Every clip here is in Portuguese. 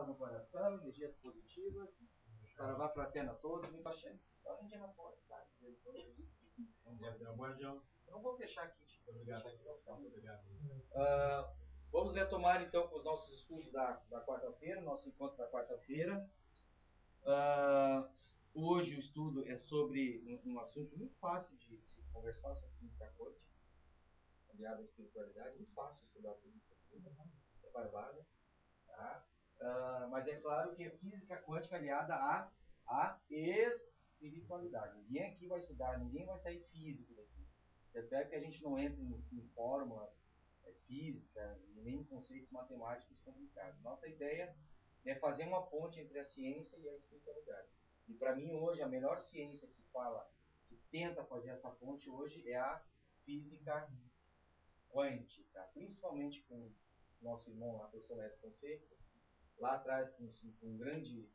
no coração, energias positivas. Saravá fraterno a todos, muito axé. Então a gente já pode, tá? Então vou fechar aqui. Obrigado. Vamos retomar então com os nossos estudos da quarta-feira, nosso encontro da quarta-feira. Hoje o estudo é sobre um assunto muito fácil de se conversar sobre física quântica, aliado à espiritualidade. Muito fácil estudar tudo isso aqui, é barbada, tá? Mas é claro que é física quântica aliada à espiritualidade. Ninguém aqui vai estudar, ninguém vai sair físico daqui. Até que a gente não entre em fórmulas físicas e nem em conceitos matemáticos complicados. Nossa ideia é fazer uma ponte entre a ciência e a espiritualidade. E para mim hoje a melhor ciência que fala, que tenta fazer essa ponte hoje é a física quântica, principalmente com o nosso irmão lá, professor Edson Fonseca, lá atrás com um grande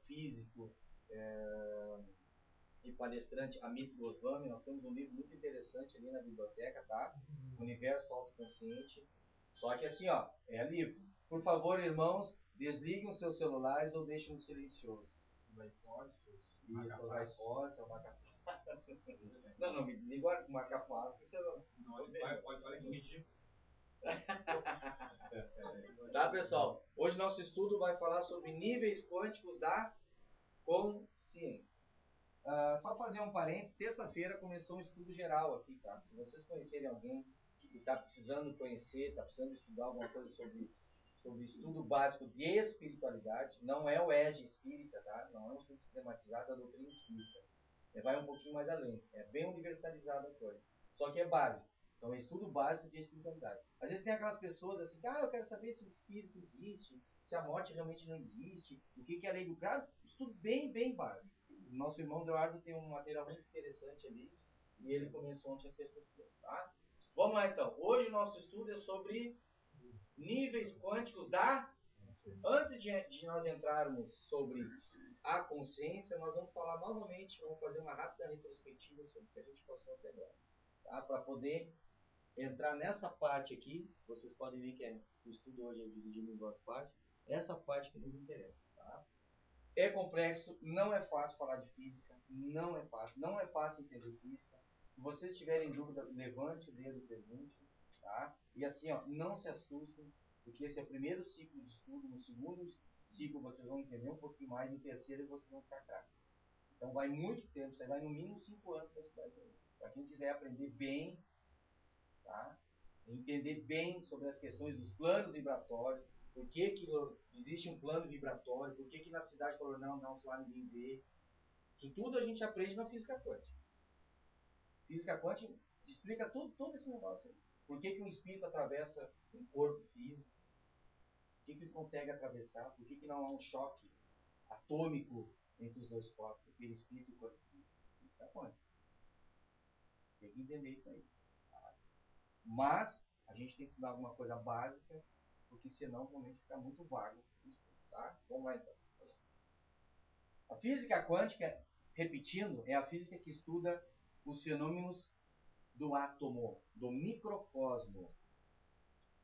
físico e palestrante Amit Goswami. Nós temos um livro muito interessante ali na biblioteca, tá? Universo Autoconsciente. Só que assim, ó, é livro. Por favor, irmãos, desliguem os seus celulares ou deixem no silencioso. Os iPods, os iPods, o marca-passo. Não, me desliga o marca-passo, porque você não... Olha que ridículo. Tá, pessoal? Hoje nosso estudo vai falar sobre níveis quânticos da consciência. Só fazer um parênteses, terça-feira começou um estudo geral aqui, tá? Se vocês conhecerem alguém que está precisando conhecer, está precisando estudar alguma coisa sobre estudo básico de espiritualidade, não é o EG espírita, tá? Não é um estudo sistematizado da doutrina espírita. Vai um pouquinho mais além, é bem universalizada a coisa. Só que é básico. Então é estudo básico de espiritualidade. Às vezes tem aquelas pessoas assim, eu quero saber se o espírito existe, se a morte realmente não existe, o que é a lei do karma. Estudo bem, bem básico. O nosso irmão Eduardo tem um material muito interessante ali, e ele começou ontem às terças-feiras, tá? Vamos lá então. Hoje o nosso estudo é sobre níveis quânticos da... Antes de nós entrarmos sobre a consciência, nós vamos falar novamente, vamos fazer uma rápida retrospectiva sobre o que a gente passou até agora, tá? Para poder entrar nessa parte aqui. Vocês podem ver que o estudo hoje é dividido em duas partes. Essa parte que nos interessa, tá? É complexo, não é fácil falar de física, não é fácil entender física. Se vocês tiverem dúvida, levante o dedo e pergunte, tá? E assim, ó, não se assustem, porque esse é o primeiro ciclo de estudo. No segundo ciclo vocês vão entender um pouquinho mais, no terceiro vocês vão ficar craques. Então vai muito tempo, você vai no mínimo 5 anos para estudar isso. Para quem quiser aprender bem, tá? Entender bem sobre as questões dos planos vibratórios, por que existe um plano vibratório, por que na cidade falou não, se lá ninguém vê. Isso tudo a gente aprende na física quântica. Física quântica explica todo esse negócio aí. Por que um espírito atravessa um corpo físico, por que ele consegue atravessar, por que não há um choque atômico entre os dois corpos, o perispírito e o corpo físico. Física quântica. Tem que entender isso aí. Mas a gente tem que estudar alguma coisa básica, porque senão realmente fica muito vago. Tá? Vamos lá então. A física quântica, repetindo, é a física que estuda os fenômenos do átomo, do microcosmo.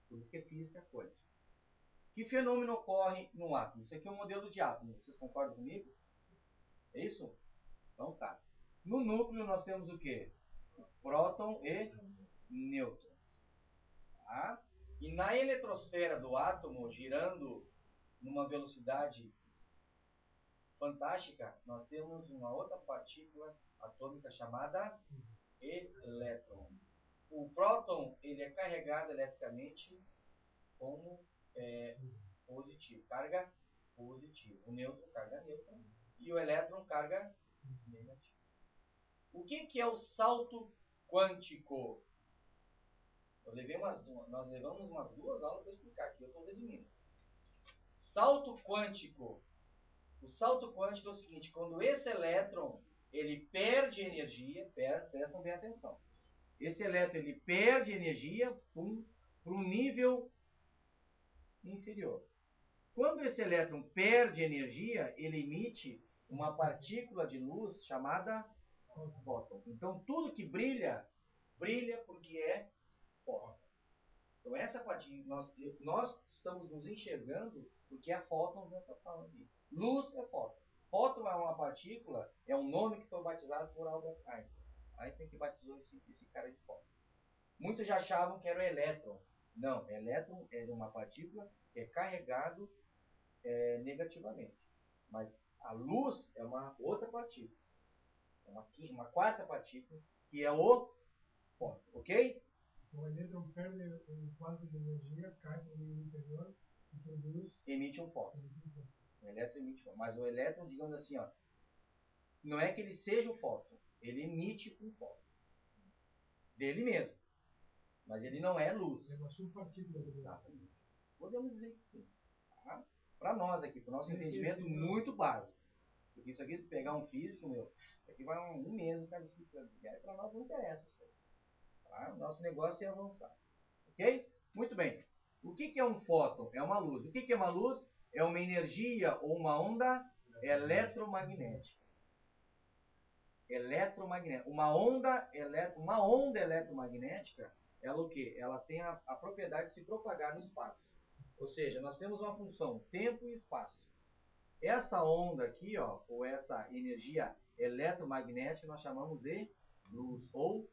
Por isso que é física quântica. Que fenômeno ocorre no átomo? Isso aqui é um modelo de átomo. Vocês concordam comigo? É isso? Então tá. No núcleo nós temos o quê? Próton e nêutron. Tá? E na eletrosfera do átomo, girando numa velocidade fantástica, nós temos uma outra partícula atômica chamada elétron. O próton ele é carregado eletricamente como positivo, carga positiva. O nêutron, carga neutra. E o elétron, carga negativa. O que é o salto quântico? Nós levamos umas 2 aulas para explicar, aqui eu estou resumindo. Salto quântico. O salto quântico é o seguinte: quando esse elétron ele perde energia, prestam bem atenção. Esse elétron ele perde energia para um nível inferior. Quando esse elétron perde energia, ele emite uma partícula de luz chamada fóton. Então tudo que brilha, brilha porque é fóton. Então essa partícula, nós estamos nos enxergando porque é fótons nessa sala aqui. Luz é fóton. Fóton é uma partícula, é um nome que foi batizado por Albert Einstein. Einstein que batizou esse cara de fóton. Muitos já achavam que era o elétron. Não, elétron é uma partícula que é carregado negativamente. Mas a luz é uma outra partícula. É uma quarta partícula, que é o fóton. Ok? O elétron perde um quanto de energia, cai para o meio interior e produz. Emite um fóton. O elétron emite um fóton. Mas o elétron, digamos assim, ó, não é que ele seja um fóton. Ele emite um fóton. Dele mesmo. Mas ele não é luz. É uma subpartícula. Exatamente. Podemos dizer que sim. Tá? Para nós aqui, para o nosso entendimento muito básico. Porque isso aqui, se pegar um físico, meu, isso aqui vai um mês o cara explicando. E aí para nós não interessa isso aí. Tá? O nosso negócio é avançar. Ok? Muito bem. O que é um fóton? É uma luz. O que é uma luz? É uma energia ou uma onda eletromagnética. Eletromagnética. Uma onda eletromagnética, ela o quê? Ela tem a propriedade de se propagar no espaço. Ou seja, nós temos uma função tempo e espaço. Essa onda aqui, ó, ou essa energia eletromagnética, nós chamamos de luz ou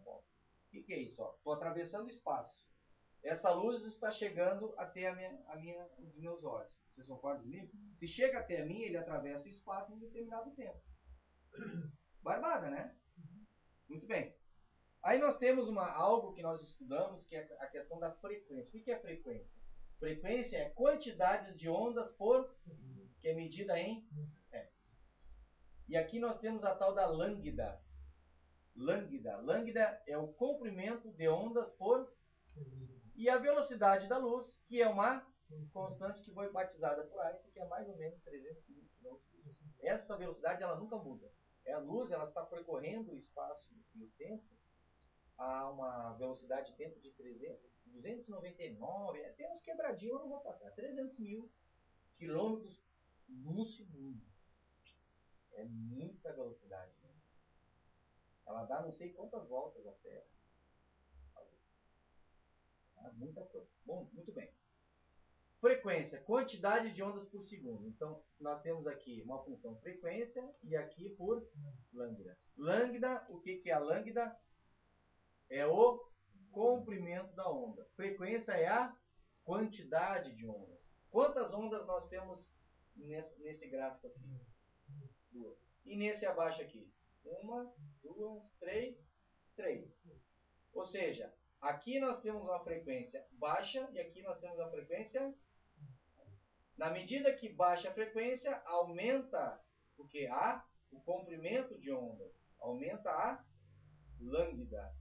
fóton. O que é isso? Estou atravessando o espaço. Essa luz está chegando até os meus olhos. Vocês concordam comigo? Se chega até mim, ele atravessa o espaço em um determinado tempo. Barbada, né? Muito bem. Aí nós temos algo que nós estudamos, que é a questão da frequência. O que é frequência? Frequência é quantidades de ondas que é medida em Hertz. E aqui nós temos a tal da lambda. Lambda é o comprimento de ondas por e a velocidade da luz, que é uma constante que foi batizada por Einstein, que é mais ou menos 320 km. Essa velocidade ela nunca muda. A luz ela está percorrendo o espaço e o tempo a uma velocidade dentro de 299, tem uns quebradinhos, eu não vou passar, 300 mil quilômetros no segundo. É muita velocidade. Né? Ela dá não sei quantas voltas à Terra. Muita coisa. Bom, muito bem. Frequência, quantidade de ondas por segundo. Então, nós temos aqui uma função frequência e aqui por lambda. Lambda, o que é a lambda? É o comprimento da onda. Frequência é a quantidade de ondas. Quantas ondas nós temos nesse gráfico aqui? 2. E nesse abaixo aqui? 1, 2, 3, 3. Ou seja, aqui nós temos uma frequência baixa e aqui nós temos uma frequência. Na medida que baixa a frequência, aumenta o que? O comprimento de ondas. Aumenta a lambda.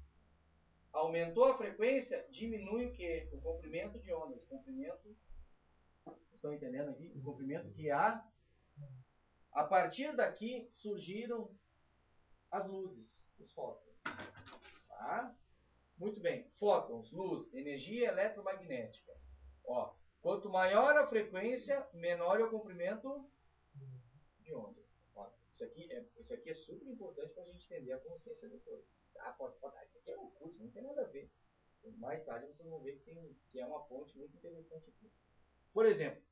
Aumentou a frequência, diminui o que? O comprimento de ondas. Comprimento. Estão entendendo aqui? O comprimento que há. A partir daqui surgiram as luzes, os fótons. Tá? Muito bem. Fótons, luz, energia eletromagnética. Ó, quanto maior a frequência, menor é o comprimento de ondas. Ó, isso aqui é super importante para a gente entender a consciência depois. Isso aqui é um curso, não tem nada a ver. Mais tarde vocês vão ver que é uma ponte muito interessante aqui. Por exemplo,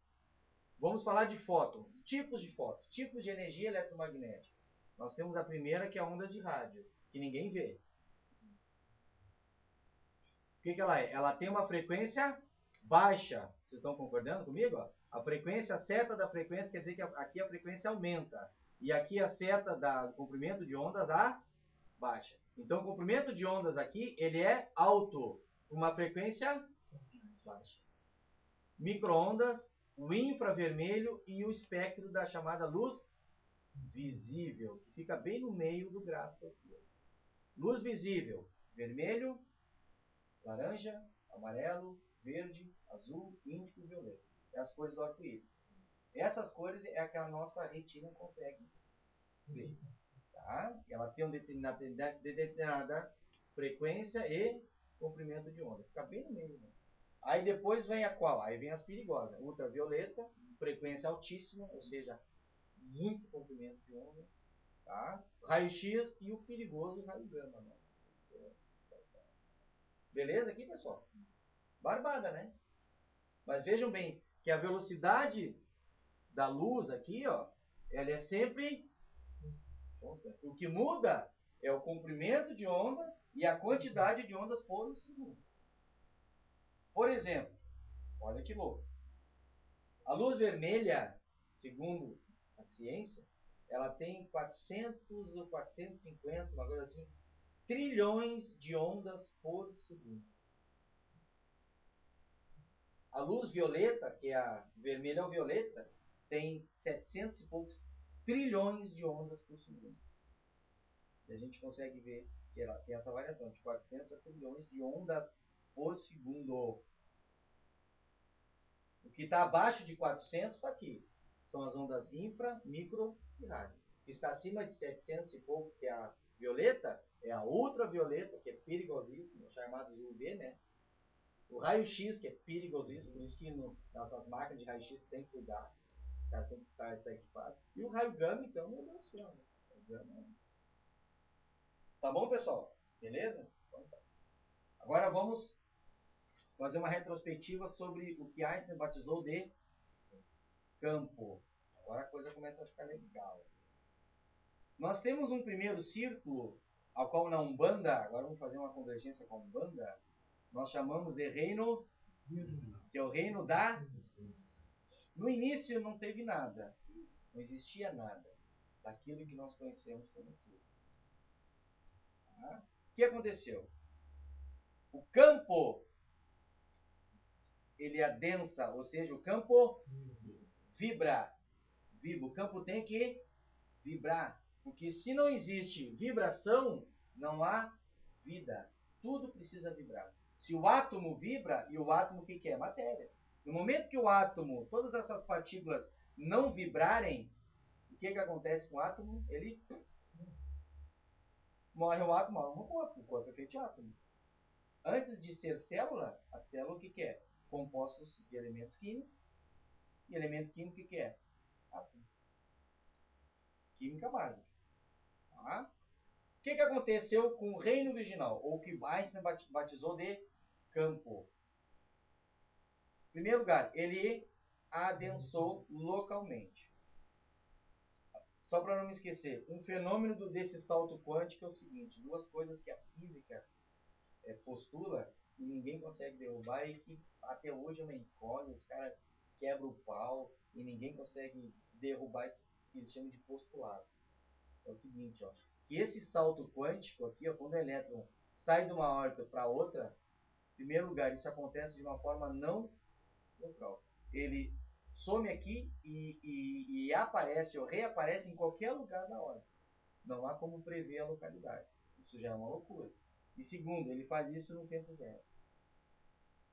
vamos falar de fótons, tipos de energia eletromagnética. Nós temos a primeira que é ondas de rádio, que ninguém vê. O que ela é? Ela tem uma frequência baixa. Vocês estão concordando comigo? A frequência, a seta da frequência quer dizer que aqui a frequência aumenta. E aqui a seta do comprimento de ondas baixa. Então o comprimento de ondas aqui ele é alto. Uma frequência baixa. Micro-ondas, o infravermelho e o espectro da chamada luz visível, que fica bem no meio do gráfico aqui. Luz visível, vermelho, laranja, amarelo, verde, azul, índico e violeta. É as cores do arco-íris. Essas cores é a que a nossa retina consegue ver. Tá? Ela tem uma determinada frequência e comprimento de onda. Fica bem no meio. Né? Aí depois vem a qual? Aí vem as perigosas. Ultravioleta, frequência altíssima, ou seja, muito comprimento de onda. Tá? Raio-X e o perigoso raio gama. Né? Beleza aqui, pessoal? Barbada, né? Mas vejam bem que a velocidade da luz aqui, ó, ela é sempre constante. O que muda é o comprimento de onda e a quantidade de ondas por segundo. Por exemplo, olha que louco. A luz vermelha, segundo a ciência, ela tem 400 ou 450, uma coisa assim, trilhões de ondas por segundo. A luz violeta, que é a vermelha ou violeta, tem 700 e poucos trilhões de ondas por segundo. E a gente consegue ver que ela tem essa variação de 400 a trilhões de ondas por segundo. O que está abaixo de 400 está aqui. São as ondas infra, micro e rádio. O que está acima de 700 e pouco, que é a violeta, é a ultravioleta, que é perigosíssima, chamados UV, né? O raio-x, que é perigosíssimo, por isso que nessas máquinas de raio-x tem que cuidar. O cara tem que estar equipado. E o raio gama, então, meu Deus do céu. Né? Tá bom, pessoal? Beleza? Então, tá. Agora vamos fazer uma retrospectiva sobre o que Einstein batizou de campo. Agora a coisa começa a ficar legal. Nós temos um primeiro círculo, ao qual na Umbanda, agora vamos fazer uma convergência com a Umbanda, nós chamamos de reino, que é o reino da... No início não teve nada, não existia nada daquilo que nós conhecemos como tudo. Tá? O que aconteceu? O campo, ele adensa, ou seja, o campo vibra. O campo tem que vibrar, porque se não existe vibração, não há vida. Tudo precisa vibrar. Se o átomo vibra, e o átomo o que é? Matéria. No momento que o átomo, todas essas partículas não vibrarem, o que acontece com o átomo? Ele morre o átomo, morre o corpo. O corpo é feito de átomo. Antes de ser célula, a célula o que é? Compostos de elementos químicos. E elemento químico o que é? Átomo. Química básica. Tá? O que aconteceu com o reino virginal? Ou que Einstein batizou de campo? Em primeiro lugar, ele adensou localmente. Só para não me esquecer, um fenômeno desse salto quântico é o seguinte: duas coisas que a física postula e ninguém consegue derrubar e que até hoje é uma incógnita, os caras quebram o pau e ninguém consegue derrubar isso que eles chamam de postulado. É o seguinte, ó, que esse salto quântico aqui, ó, quando o elétron sai de uma órbita para outra, em primeiro lugar, isso acontece de uma forma não local. Ele some aqui e aparece ou reaparece em qualquer lugar da órbita. Não há como prever a localidade. Isso já é uma loucura. E segundo, ele faz isso no tempo zero.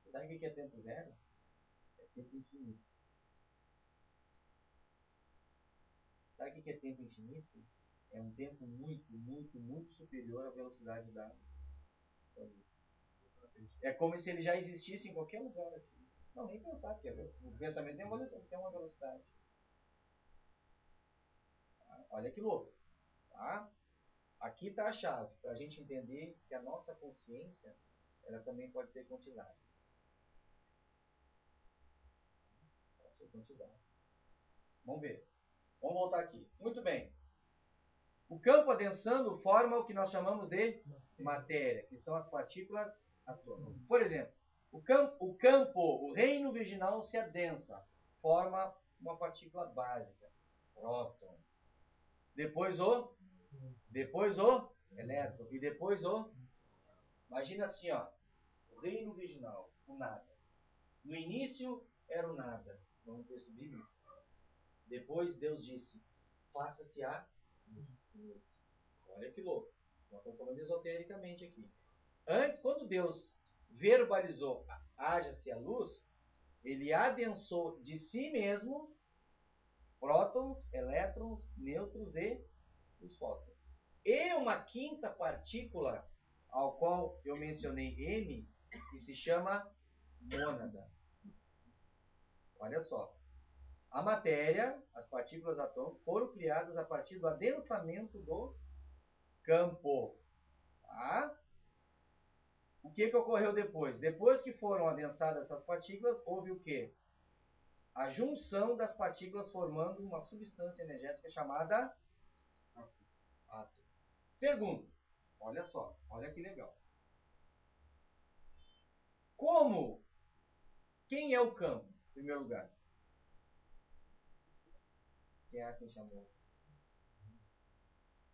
Você sabe o que é tempo zero? É tempo infinito. Sabe o que é tempo infinito? É um tempo muito, muito, muito superior à velocidade da luz. É como se ele já existisse em qualquer lugar aqui. Não, nem pensar, porque o pensamento tem uma velocidade. Tá? Olha que louco. Tá? Aqui está a chave, para a gente entender que a nossa consciência, ela também pode ser quantizada. Pode ser quantizada. Vamos ver. Vamos voltar aqui. Muito bem. O campo adensando forma o que nós chamamos de matéria, que são as partículas atômicas. Por exemplo, o reino virginal se adensa, forma uma partícula básica, próton. Depois o elétron. E depois imagina assim, ó, o reino virginal, o nada. No início era o nada. Vamos texto bíblico. Depois Deus disse, faça-se a luz. Olha que louco. Nós estamos falando esotericamente aqui. Antes, quando Deus verbalizou, haja-se a luz, ele adensou de si mesmo prótons, elétrons, nêutrons e os fótons. E uma quinta partícula, ao qual eu mencionei M, que se chama mônada. Olha só. A matéria, as partículas atômicas, foram criadas a partir do adensamento do campo. Tá? o que ocorreu depois? Depois que foram adensadas essas partículas, houve o quê? A junção das partículas formando uma substância energética chamada átomo. Pergunta. Olha só, olha que legal. Como? Quem é o campo, em primeiro lugar? Quem é assim chamou?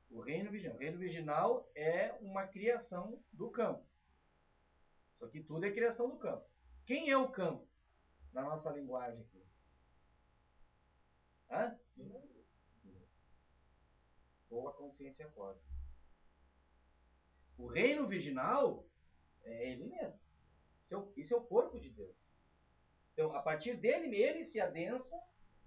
O reino virginal. O reino virginal é uma criação do campo. Isso aqui tudo é criação do campo. Quem é o campo na nossa linguagem aqui? Hã? Ou a consciência acorda. O reino virginal é ele mesmo. Isso é o corpo de Deus. Então, a partir dele, ele se adensa,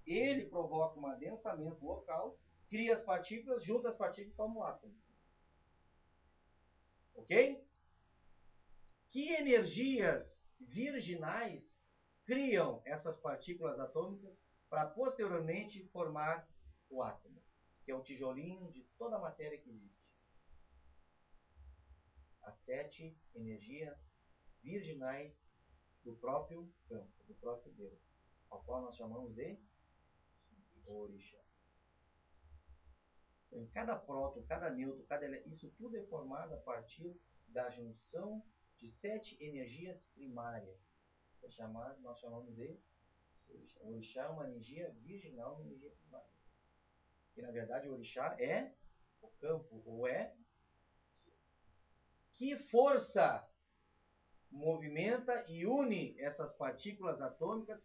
ele provoca um adensamento local, cria as partículas, junta as partículas e forma um átomo. Ok? Que energias virginais criam essas partículas atômicas para posteriormente formar o átomo, que é o tijolinho de toda a matéria que existe. As 7 energias virginais do próprio campo, do próprio Deus, ao qual nós chamamos de orixá. Então, em cada próton, cada nêutron, isso tudo é formado a partir da junção de 7 energias primárias. Nós chamamos de orixá. O orixá é uma energia virginal, uma energia primária. E na verdade o orixá é o campo, ou é que força movimenta e une essas partículas atômicas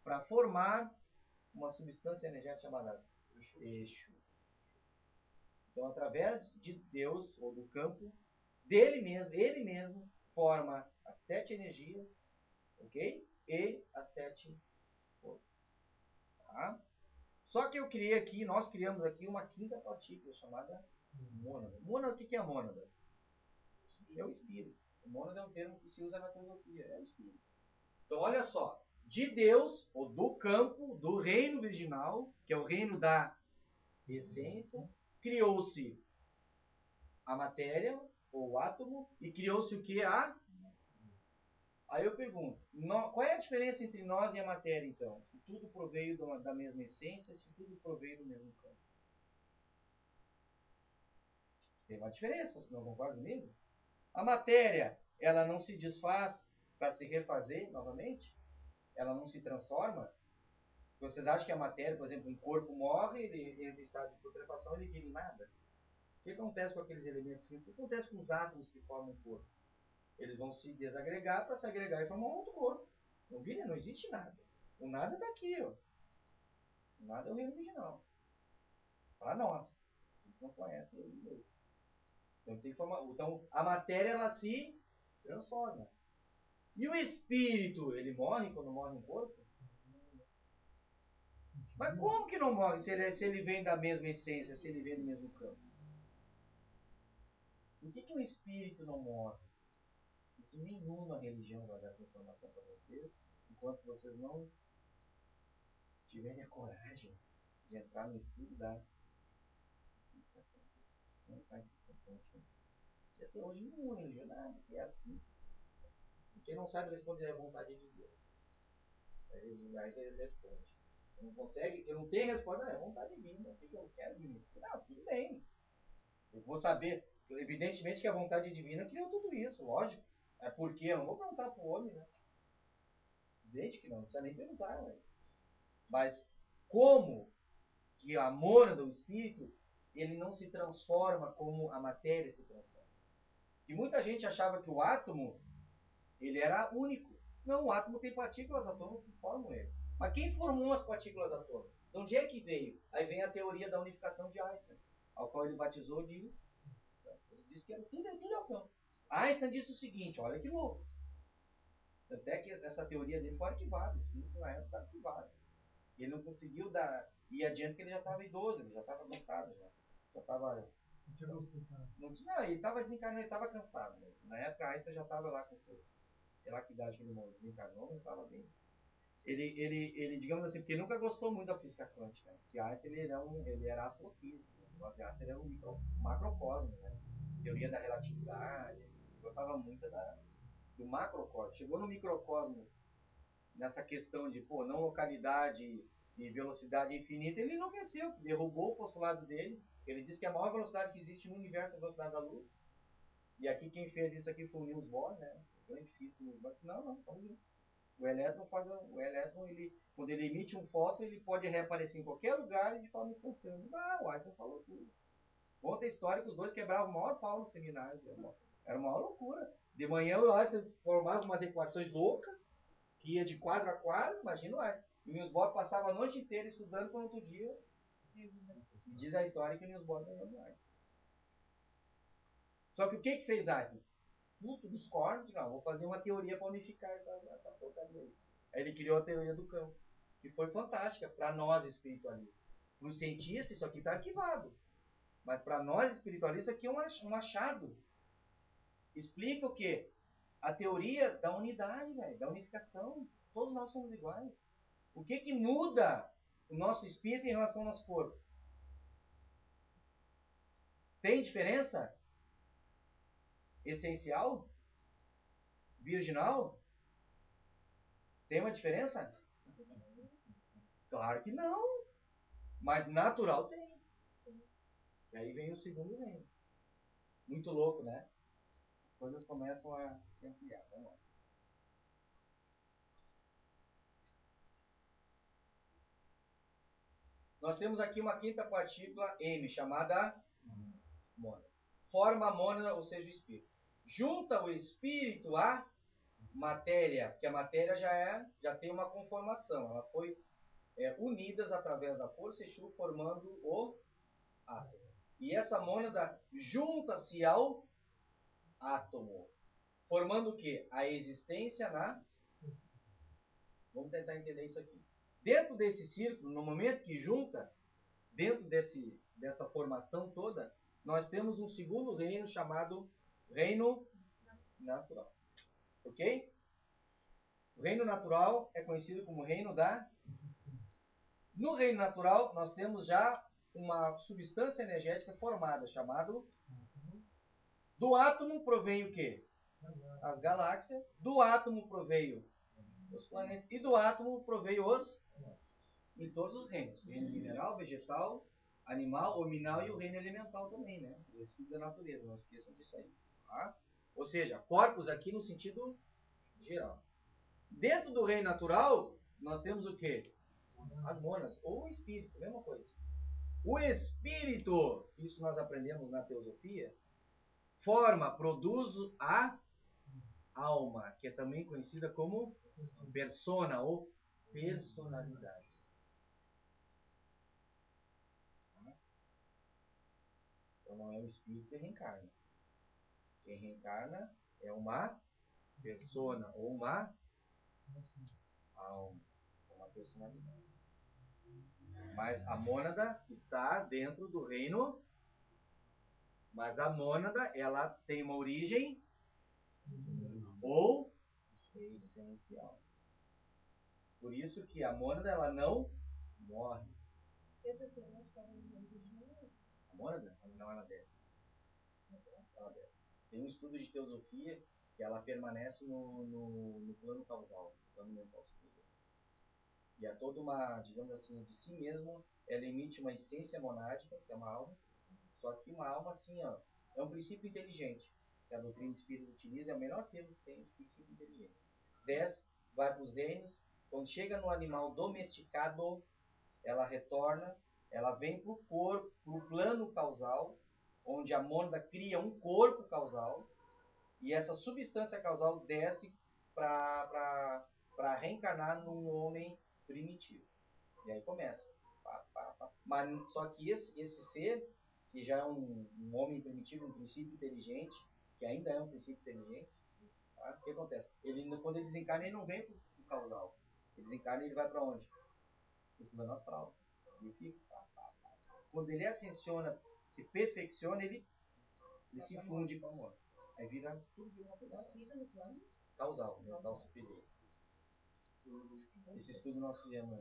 para formar uma substância energética chamada eixo. Então, através de Deus, ou do campo, ele mesmo forma as 7 energias, ok? E as 7 forças. Tá? Só que nós criamos aqui uma quinta partícula chamada mônada. Mônada, o que é a mônada? É o espírito. O mônada é um termo que se usa na teologia, é o espírito. Então, olha só, de Deus, ou do campo, do reino virginal, que é o reino da essência, criou-se a matéria, ou o átomo, e criou-se o que? Aí eu pergunto, qual é a diferença entre nós e a matéria, então? Se tudo proveio da mesma essência, se tudo proveio do mesmo campo. Tem uma diferença, você não concorda comigo? A matéria, ela não se desfaz para se refazer novamente? Ela não se transforma? Vocês acham que a matéria, por exemplo, um corpo morre, ele entra em estado de putrefação, ele vira em nada? O que acontece com aqueles elementos químicos? O que acontece com os átomos que formam o corpo? Eles vão se desagregar para se agregar e formar um outro corpo. Não existe nada. O nada está aqui, ó. O nada é o reino original. Para nós. A gente não conhece ele mesmo. Então, a matéria, ela se transforma. E o espírito, ele morre quando morre um corpo? Mas como que não morre se ele vem da mesma essência, se ele vem do mesmo campo? Por que o espírito não morre? Isso nenhuma religião vai dar essa informação para vocês, enquanto vocês não tiverem a coragem de entrar no estudo da e até hoje nenhuma religião que é assim. E quem não sabe responder à vontade de Deus. Aí eles respondem. Não consegue, eu não tenho resposta, é vontade divina, o que eu quero de mim? Não, tudo bem. Eu vou saber, evidentemente que a vontade divina criou tudo isso, lógico. É porque eu não vou perguntar para o homem, né? Evidente que não precisa nem perguntar, né? Mas como que a mônada do espírito, ele não se transforma como a matéria se transforma? E muita gente achava que o átomo, ele era único. Não, o átomo tem partículas atômicas que formam ele. Mas quem formou as partículas atômicas? De onde é que veio? Aí vem a teoria da unificação de Einstein, ao qual ele batizou de... Ele disse que tudo é o campo. Einstein disse o seguinte, olha que louco. Até que essa teoria dele foi arquivada, isso na época está arquivado. Ele não conseguiu ir adiante porque ele já estava idoso, ele já estava cansado. Já estava... Não, ele estava desencarnado, ele estava cansado. Mesmo. Na época, Einstein já estava lá com seus... Sei lá que idade que ele desencarnou, mas estava bem... Ele, digamos assim, porque ele nunca gostou muito da física quântica. Porque Einstein ele era astrofísico. O Einstein era um macrocosmo, né? Teoria da relatividade. Gostava muito do macrocosmo. Chegou no microcosmo, nessa questão de não localidade e velocidade infinita, ele enlouqueceu, derrubou o postulado dele. Ele disse que a maior velocidade que existe no universo é a velocidade da luz. E aqui quem fez isso aqui foi o Niels Bohr, né? Grande físico Niels Bohr. Disse, não, estamos juntos. O elétron, ele, quando ele emite um fóton, ele pode reaparecer em qualquer lugar e de forma instantânea. O Einstein falou tudo. Conta a história que os dois quebravam o maior pau no seminário. Era uma loucura. De manhã o Einstein formava umas equações loucas, que ia de quadro a quadro, imagina o Einstein. E o Niels Bohr passava a noite inteira estudando para outro dia. Diz a história que o Niels Bohr ganhou do Einstein. Só que o que fez Einstein? Tudo dos cornos, não, vou fazer uma teoria para unificar essa porcaria aí. Aí ele criou a teoria do campo, que foi fantástica para nós espiritualistas. Para os cientistas, isso aqui está arquivado. Mas para nós espiritualistas, isso aqui é um achado. Explica o quê? A teoria da unidade, véio, da unificação. Todos nós somos iguais. O que muda o nosso espírito em relação ao nosso corpo? Tem diferença? Essencial? Virginal? Tem uma diferença? Claro que não. Mas natural tem. E aí vem o segundo reino. Muito louco, né? As coisas começam a se ampliar. Vamos lá. Nós temos aqui uma quinta partícula M, chamada mônada. Forma a mônada, ou seja, o espírito. Junta o espírito à matéria, que a matéria já tem uma conformação. Ela foi unidas através da força Exu, formando o átomo. E essa mônada junta-se ao átomo, formando o quê? A existência na... Vamos tentar entender isso aqui. Dentro desse círculo, no momento que junta, dentro dessa formação toda, nós temos um segundo reino chamado reino natural. Ok? O reino natural é conhecido como reino da... No reino natural, nós temos já uma substância energética formada, chamado... Do átomo provém o quê? As galáxias. Do átomo proveio os planetas. E do átomo proveio em todos os reinos. Reino mineral, vegetal, animal, hominal e o reino elemental também, né? O espírito da natureza, não esqueçam disso aí. Tá? Ou seja, corpos aqui no sentido geral. Dentro do reino natural, nós temos o quê? As mônadas, ou o espírito, mesma coisa. O espírito, isso nós aprendemos na teosofia, produz a alma, que é também conhecida como persona ou personalidade. Então não é o espírito que reencarna. Quem reencarna é uma persona ou uma alma, uma personalidade. Mas a mônada está dentro do reino. Mas a mônada, ela tem uma origem ou essencial. Por isso que a mônada, ela não morre. A mônada? Não, ela desce. Ela desce. Tem um estudo de teosofia que ela permanece no plano causal, plano mental superior. E é toda uma, digamos assim, de si mesmo, ela emite uma essência monádica, que é uma alma. Só que uma alma, assim, ó, é um princípio inteligente. Que a doutrina espírita utiliza, é o melhor termo que tem, princípio inteligente. Desce, vai para os reinos. Quando chega no animal domesticado, ela retorna, ela vem para o corpo, para o plano causal, onde a mônada cria um corpo causal, e essa substância causal desce para reencarnar num homem primitivo. E aí começa. Mas só que esse ser, que já é um homem primitivo, um princípio inteligente, que ainda é um princípio inteligente, tá? O que acontece? Quando ele desencarna, ele não vem para o causal. Ele desencarna e ele vai para onde? Para o plano astral. Ele fica. Quando ele ascensiona, se perfecciona, ele se funde com a morte. Aí tudo vira uma coisa causal, mental superior. Esse estudo nós fizemos.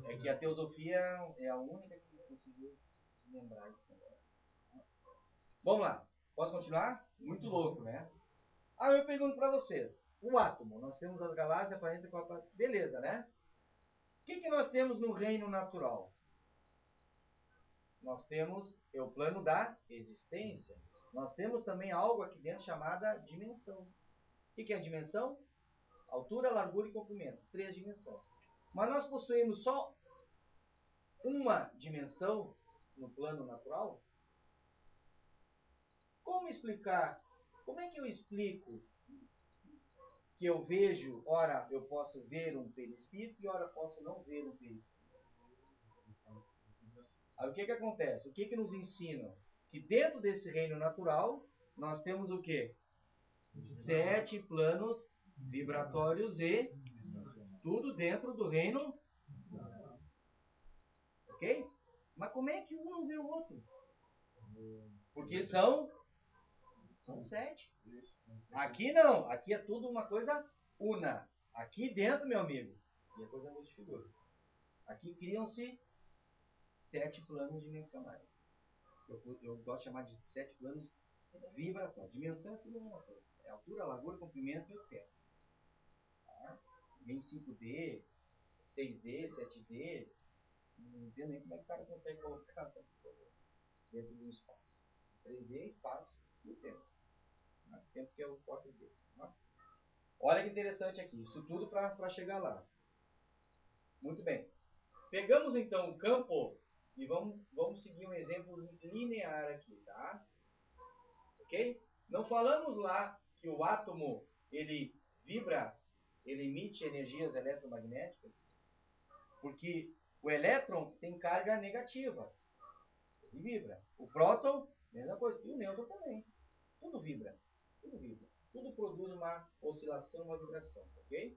É que a teosofia é a única que conseguiu lembrar isso agora. Vamos lá. Posso continuar? Muito louco, né? Aí eu pergunto para vocês. o átomo. Nós temos as galáxias, planeta, beleza, né? O que nós temos no reino natural? Nós temos o plano da existência. Nós temos também algo aqui dentro chamada dimensão. O que é a dimensão? Altura, largura e comprimento. 3 dimensões. Mas nós possuímos só uma dimensão no plano natural? Como explicar? Como é que eu explico que eu vejo, ora eu posso ver um perispírito e ora posso não ver um perispírito? Aí o que acontece? O que nos ensinam? Que dentro desse reino natural, nós temos o quê? 7 planos vibratórios e tudo dentro do reino. Ok? Mas como é que um não vê o outro? Porque são 7. Aqui não. Aqui é tudo uma coisa una. Aqui dentro, meu amigo, e a coisa multifigura. Aqui criam-se 7 planos dimensionais. Eu gosto de chamar de 7 planos vibratórios. Dimensão é tudo uma coisa. É altura, largura, comprimento e o tempo. Tá? 25D, 6D, 7D. Não entendo nem como é que o cara consegue colocar dentro de um espaço. 3D é espaço e o tempo. O tempo que é o 4D. Tá? Olha que interessante aqui. Isso tudo para chegar lá. Muito bem. Pegamos então o campo e vamos seguir um exemplo linear aqui, tá? Ok? Não falamos lá que o átomo, ele vibra, ele emite energias eletromagnéticas, porque o elétron tem carga negativa. Ele vibra. O próton, mesma coisa. E o nêutron também. Tudo vibra. Tudo vibra. Tudo produz uma oscilação, uma vibração. Ok?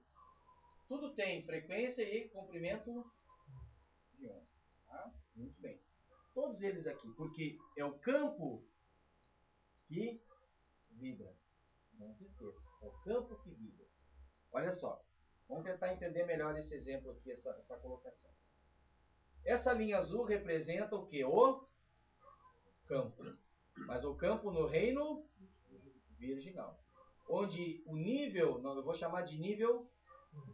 Tudo tem frequência e comprimento de onda. Tá? Muito bem. Todos eles aqui. Porque é o campo que vibra. Não se esqueça. É o campo que vibra. Olha só. Vamos tentar entender melhor esse exemplo aqui, essa colocação. Essa linha azul representa o que? O campo. Mas o campo no reino virginal. Onde o nível, não, eu vou chamar de nível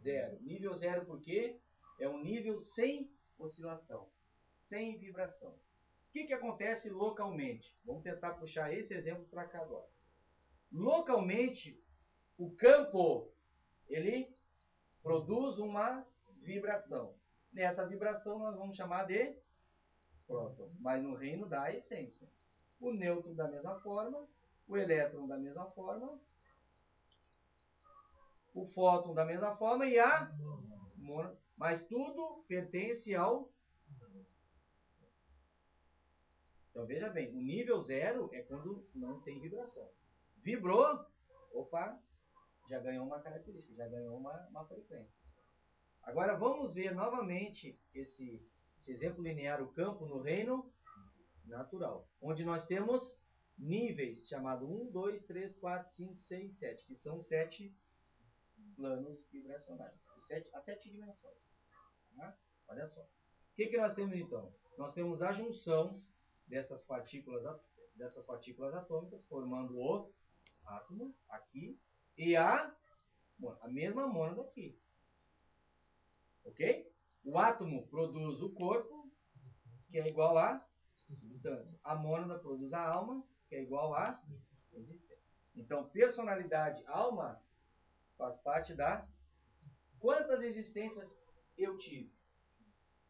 0. Nível 0 porque é um nível sem oscilação, sem vibração. O que acontece localmente? Vamos tentar puxar esse exemplo para cá agora. Localmente, o campo, ele produz uma vibração. Nessa vibração nós vamos chamar de próton, mas no reino da essência. O nêutron da mesma forma, o elétron da mesma forma, o fóton da mesma forma e a mônada. Mas tudo pertence ao... Então veja bem, o nível 0 é quando não tem vibração. Vibrou, opa, já ganhou uma característica, já ganhou uma frequência. Agora vamos ver novamente esse exemplo linear, o campo no reino natural, onde nós temos níveis chamados 1, 2, 3, 4, 5, 6, 7, que são 7 planos vibracionais, as 7 dimensões. Tá? Olha só. O que nós temos então? Nós temos a junção dessas partículas atômicas, formando o átomo aqui e a mesma mônada aqui. Ok? O átomo produz o corpo, que é igual a substância. A mônada produz a alma, que é igual a existência. Então, personalidade, alma, faz parte da... Quantas existências eu tive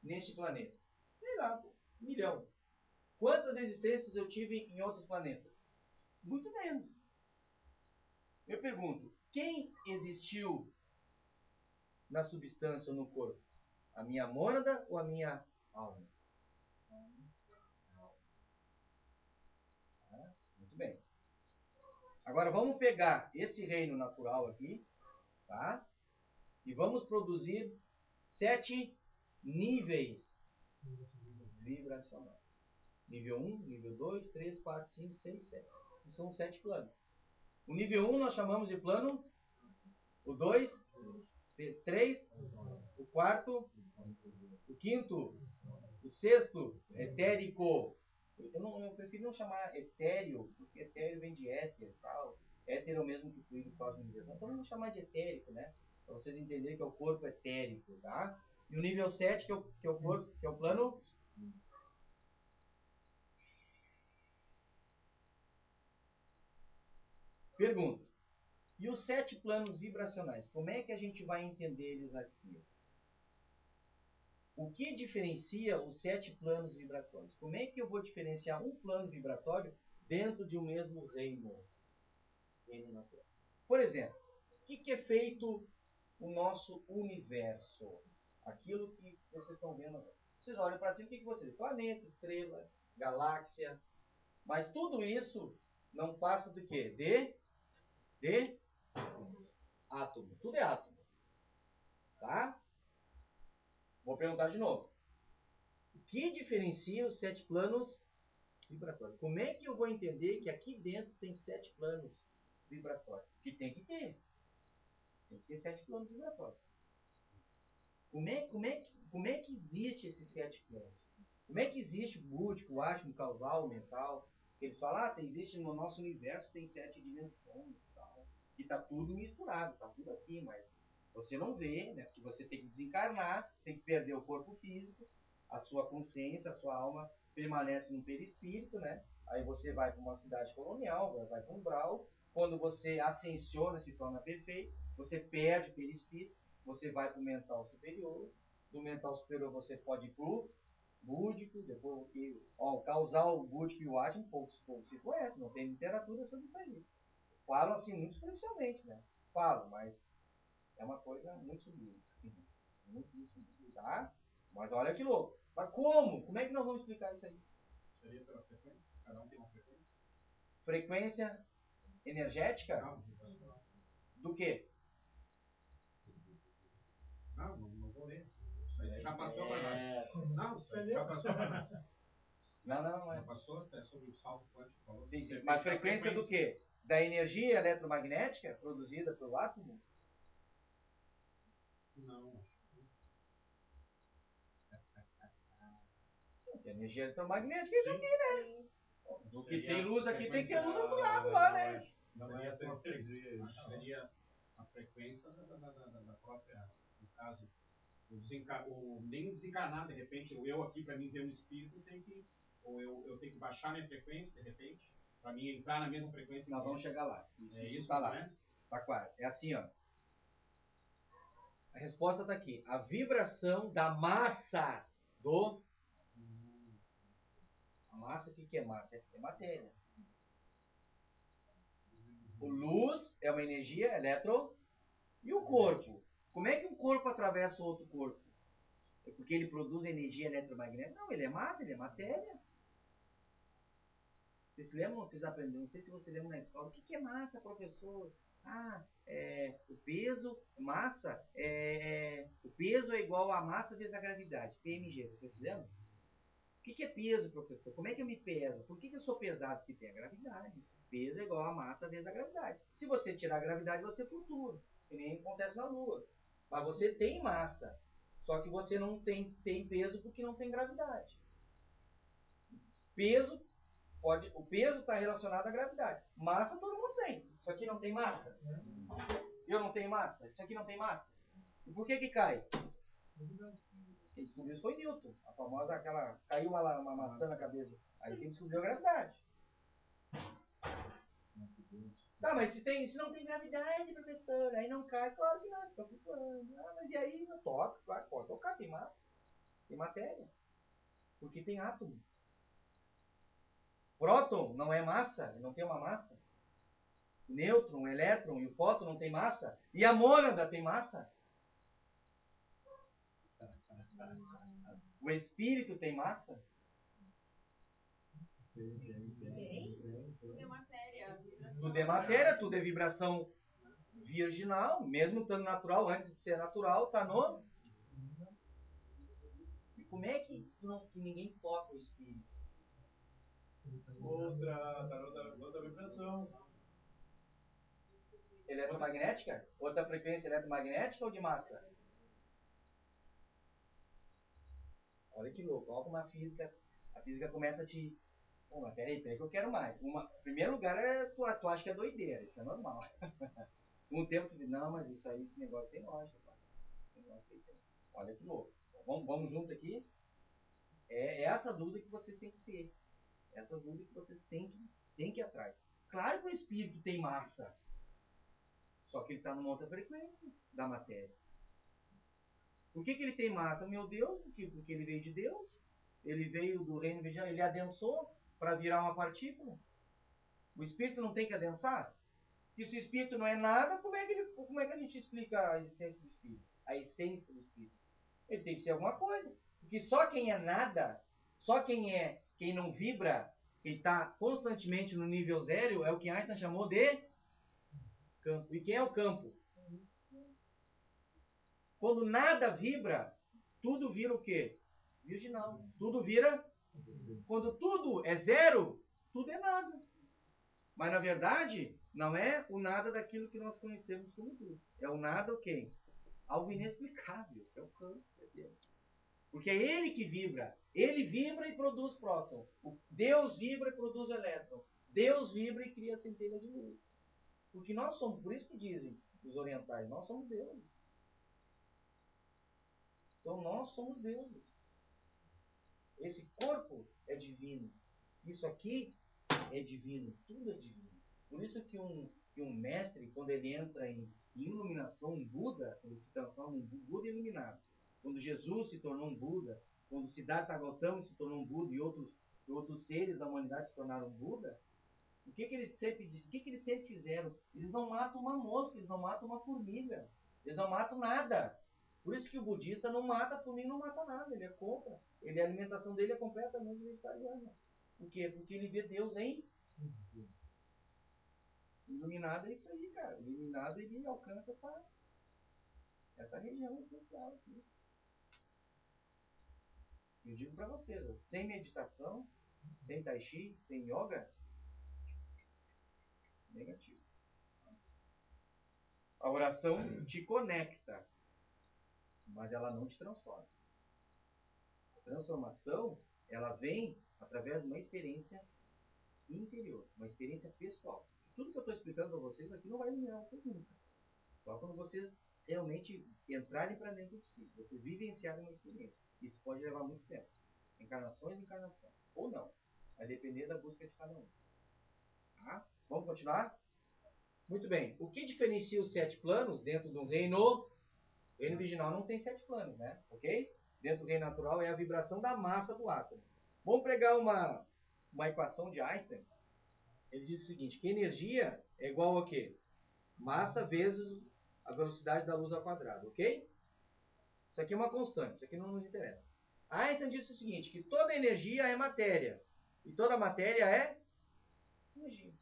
neste planeta? Sei lá, 1 milhão. Quantas existências eu tive em outros planetas? Muito menos. Eu pergunto, quem existiu na substância ou no corpo? A minha mônada ou a minha alma? Muito bem. Agora vamos pegar esse reino natural aqui, tá? E vamos produzir 7 níveis vibracionais. Nível 1, nível 2, 3, 4, 5, 6, 7. Que são 7 planos. O nível 1 nós chamamos de plano. O 2, 3, o 4, o 5º, o 6º, etérico. Eu prefiro não chamar etéreo, porque etéreo vem de éter e tal. Éter é o mesmo que fluido cósmico. Então vamos chamar de etérico, né? Para vocês entenderem que é o corpo etérico, tá? E o nível 7, que é o corpo, que é o plano. Pergunta. E os 7 planos vibracionais, como é que a gente vai entender eles aqui? O que diferencia os 7 planos vibratórios? Como é que eu vou diferenciar um plano vibratório dentro de um mesmo reino natural? Por exemplo, o que é feito o nosso universo? Aquilo que vocês estão vendo agora. Vocês olham para cima, o que você vê? Planeta, estrela, galáxia. Mas tudo isso não passa do quê? De átomo. Tudo é átomo. Tá? Vou perguntar de novo. O que diferencia os 7 planos vibratórios? Como é que eu vou entender que aqui dentro tem 7 planos vibratórios? Que tem que ter. Tem que ter 7 planos vibratórios. Como é que existe esses 7 planos? Como é que existe o búdico, o átomo, causal, mental? Eles falam, existe no nosso universo, tem 7 dimensões e tal. E tá tudo misturado, tá tudo aqui, mas você não vê, né? Porque você tem que desencarnar, tem que perder o corpo físico, a sua consciência, a sua alma permanece no perispírito, né? Aí você vai para uma cidade colonial, vai para um umbral. Quando você ascensiona, se torna perfeito, você perde o perispírito, você vai para o mental superior. Do mental superior você pode ir para o búdico, depois o causal, o búdico e o átomo, poucos se conhecem, não tem literatura sobre isso aí. Falam assim muito superficialmente, né? Falam, mas é uma coisa muito sublime. Muito sublime, tá? Mas olha que louco. Mas como? Como é que nós vamos explicar isso aí? Seria pela frequência? Cada um tem uma frequência? Frequência energética? Do quê? Não vou ler. Isso aí já passou para nós. Não, isso aí já passou para nós. Não. Já passou até sobre o salto quântico. Falou. Sim. Mas frequência do quê? Da energia eletromagnética produzida pelo átomo? Não. A energia eletromagnética é isso aqui, né? Do que tem luz aqui, tem que ter luz do outro lado lá, né? Seria a frequência da própria, no caso, nem desencarnar, de repente, eu aqui, para mim ter um espírito, eu tenho que baixar minha frequência, de repente, para mim entrar na mesma frequência. Nós vamos chegar lá. Isso tá lá. Né? Tá quase. É assim, ó. A resposta tá aqui. A vibração da massa do... A massa, o que é massa? É matéria. O luz é uma energia eletro... E o corpo? Como é que um corpo atravessa o outro corpo? É porque ele produz energia eletromagnética? Não, ele é massa, ele é matéria. Vocês se lembram? Vocês aprenderam? Não sei se vocês lembram na escola. O que é massa, professor? O peso, massa, o peso é igual a massa vezes a gravidade, PMG, vocês se lembram? O que é peso, professor? Como é que eu me peso? Por que eu sou pesado? Porque tem a gravidade. Peso é igual a massa vezes a gravidade. Se você tirar a gravidade, você flutua, que nem acontece na Lua. Mas você tem massa, só que você não tem peso porque não tem gravidade. O peso está relacionado à gravidade. Massa todo mundo tem. Isso aqui não tem massa. Eu não tenho massa. Isso aqui não tem massa. E por que cai? Quem descobriu isso foi Newton. A famosa aquela... Caiu uma maçã na cabeça. Aí quem descobriu a gravidade. Tá, mas se não tem gravidade, professor, aí não cai. Claro que não, fica flutuando. Mas e aí? Não toca, claro, pode tocar, tem massa. Tem matéria. Porque tem átomo. Próton não é massa, não tem uma massa. O nêutron, o elétron e o fóton não tem massa. E a mônada tem massa. O espírito tem massa. Tudo é matéria. Tudo é matéria, tudo é vibração virginal, mesmo estando natural, antes de ser natural, está no... E como é que ninguém toca o espírito? Outra vibração. Eletromagnética? Outra frequência eletromagnética ou de massa? Olha que louco, olha como a física começa a te Pô, mas peraí que eu quero mais. Em primeiro lugar, tu acha que é doideira, isso é normal. Com o tempo tu diz, não, mas isso aí, esse negócio tem lógica, pai. Esse negócio aí tem. Olha que louco. Vamos junto aqui. É essa dúvida que vocês têm que ter. Essas dúvidas que vocês têm que ir atrás. Claro que o espírito tem massa. Só que ele está numa outra frequência da matéria. Por que ele tem massa? Meu Deus, porque ele veio de Deus. Ele veio do reino vegetal, ele adensou para virar uma partícula. O espírito não tem que adensar? Porque se o espírito não é nada, como é que a gente explica a existência do espírito? A essência do espírito? Ele tem que ser alguma coisa. Porque só quem é nada, só quem não vibra, quem está constantemente no nível zero, é o que Einstein chamou de campo. E quem é o campo? Quando nada vibra, tudo vira o quê? Virginal. Tudo vira. Quando tudo é zero, tudo é nada. Mas na verdade, não é o nada daquilo que nós conhecemos como tudo. É o nada o quê? Algo inexplicável. É o campo. É Deus. Porque é ele que vibra. Ele vibra e produz próton. Deus vibra e produz elétron. Deus vibra e cria centelha de luz. Porque nós somos, por isso que dizem os orientais, nós somos deuses. Então nós somos deuses. Esse corpo é divino. Isso aqui é divino. Tudo é divino. Por isso que um mestre, quando ele entra em iluminação, um Buda, ele se transforma em Buda iluminado. Quando Jesus se tornou um Buda, quando Siddhartha Gautama se tornou um Buda e outros seres da humanidade se tornaram Buda, o que eles sempre fizeram? Eles não matam uma mosca, eles não matam uma formiga, eles não matam nada. Por isso que o budista não mata formiga, não mata nada, ele é contra. A alimentação dele é completamente vegetariana. Por quê? Porque ele vê Deus em iluminado. É isso aí, cara. Iluminado, ele alcança essa região essencial aqui. Eu digo para vocês, sem meditação, sem tai chi, sem yoga, negativo. A oração te conecta, mas ela não te transforma. A transformação, ela vem através de uma experiência interior, uma experiência pessoal. Tudo que eu estou explicando para vocês aqui não vai iluminar vocês nunca. Só quando vocês realmente entrarem para dentro de si, vocês vivenciarem uma experiência. Isso pode levar muito tempo. Encarnações e encarnações. Ou não. Vai depender da busca de cada um. Tá? Vamos continuar? Muito bem. O que diferencia os 7 planos dentro do reino? O reino virginal não tem 7 planos, né? Ok? Dentro do reino natural é a vibração da massa do átomo. Vamos pegar uma equação de Einstein. Ele diz o seguinte, que energia é igual a quê? Massa vezes a velocidade da luz ao quadrado, ok? Isso aqui é uma constante, isso aqui não nos interessa. Einstein disse o seguinte, que toda energia é matéria. E toda matéria é energia.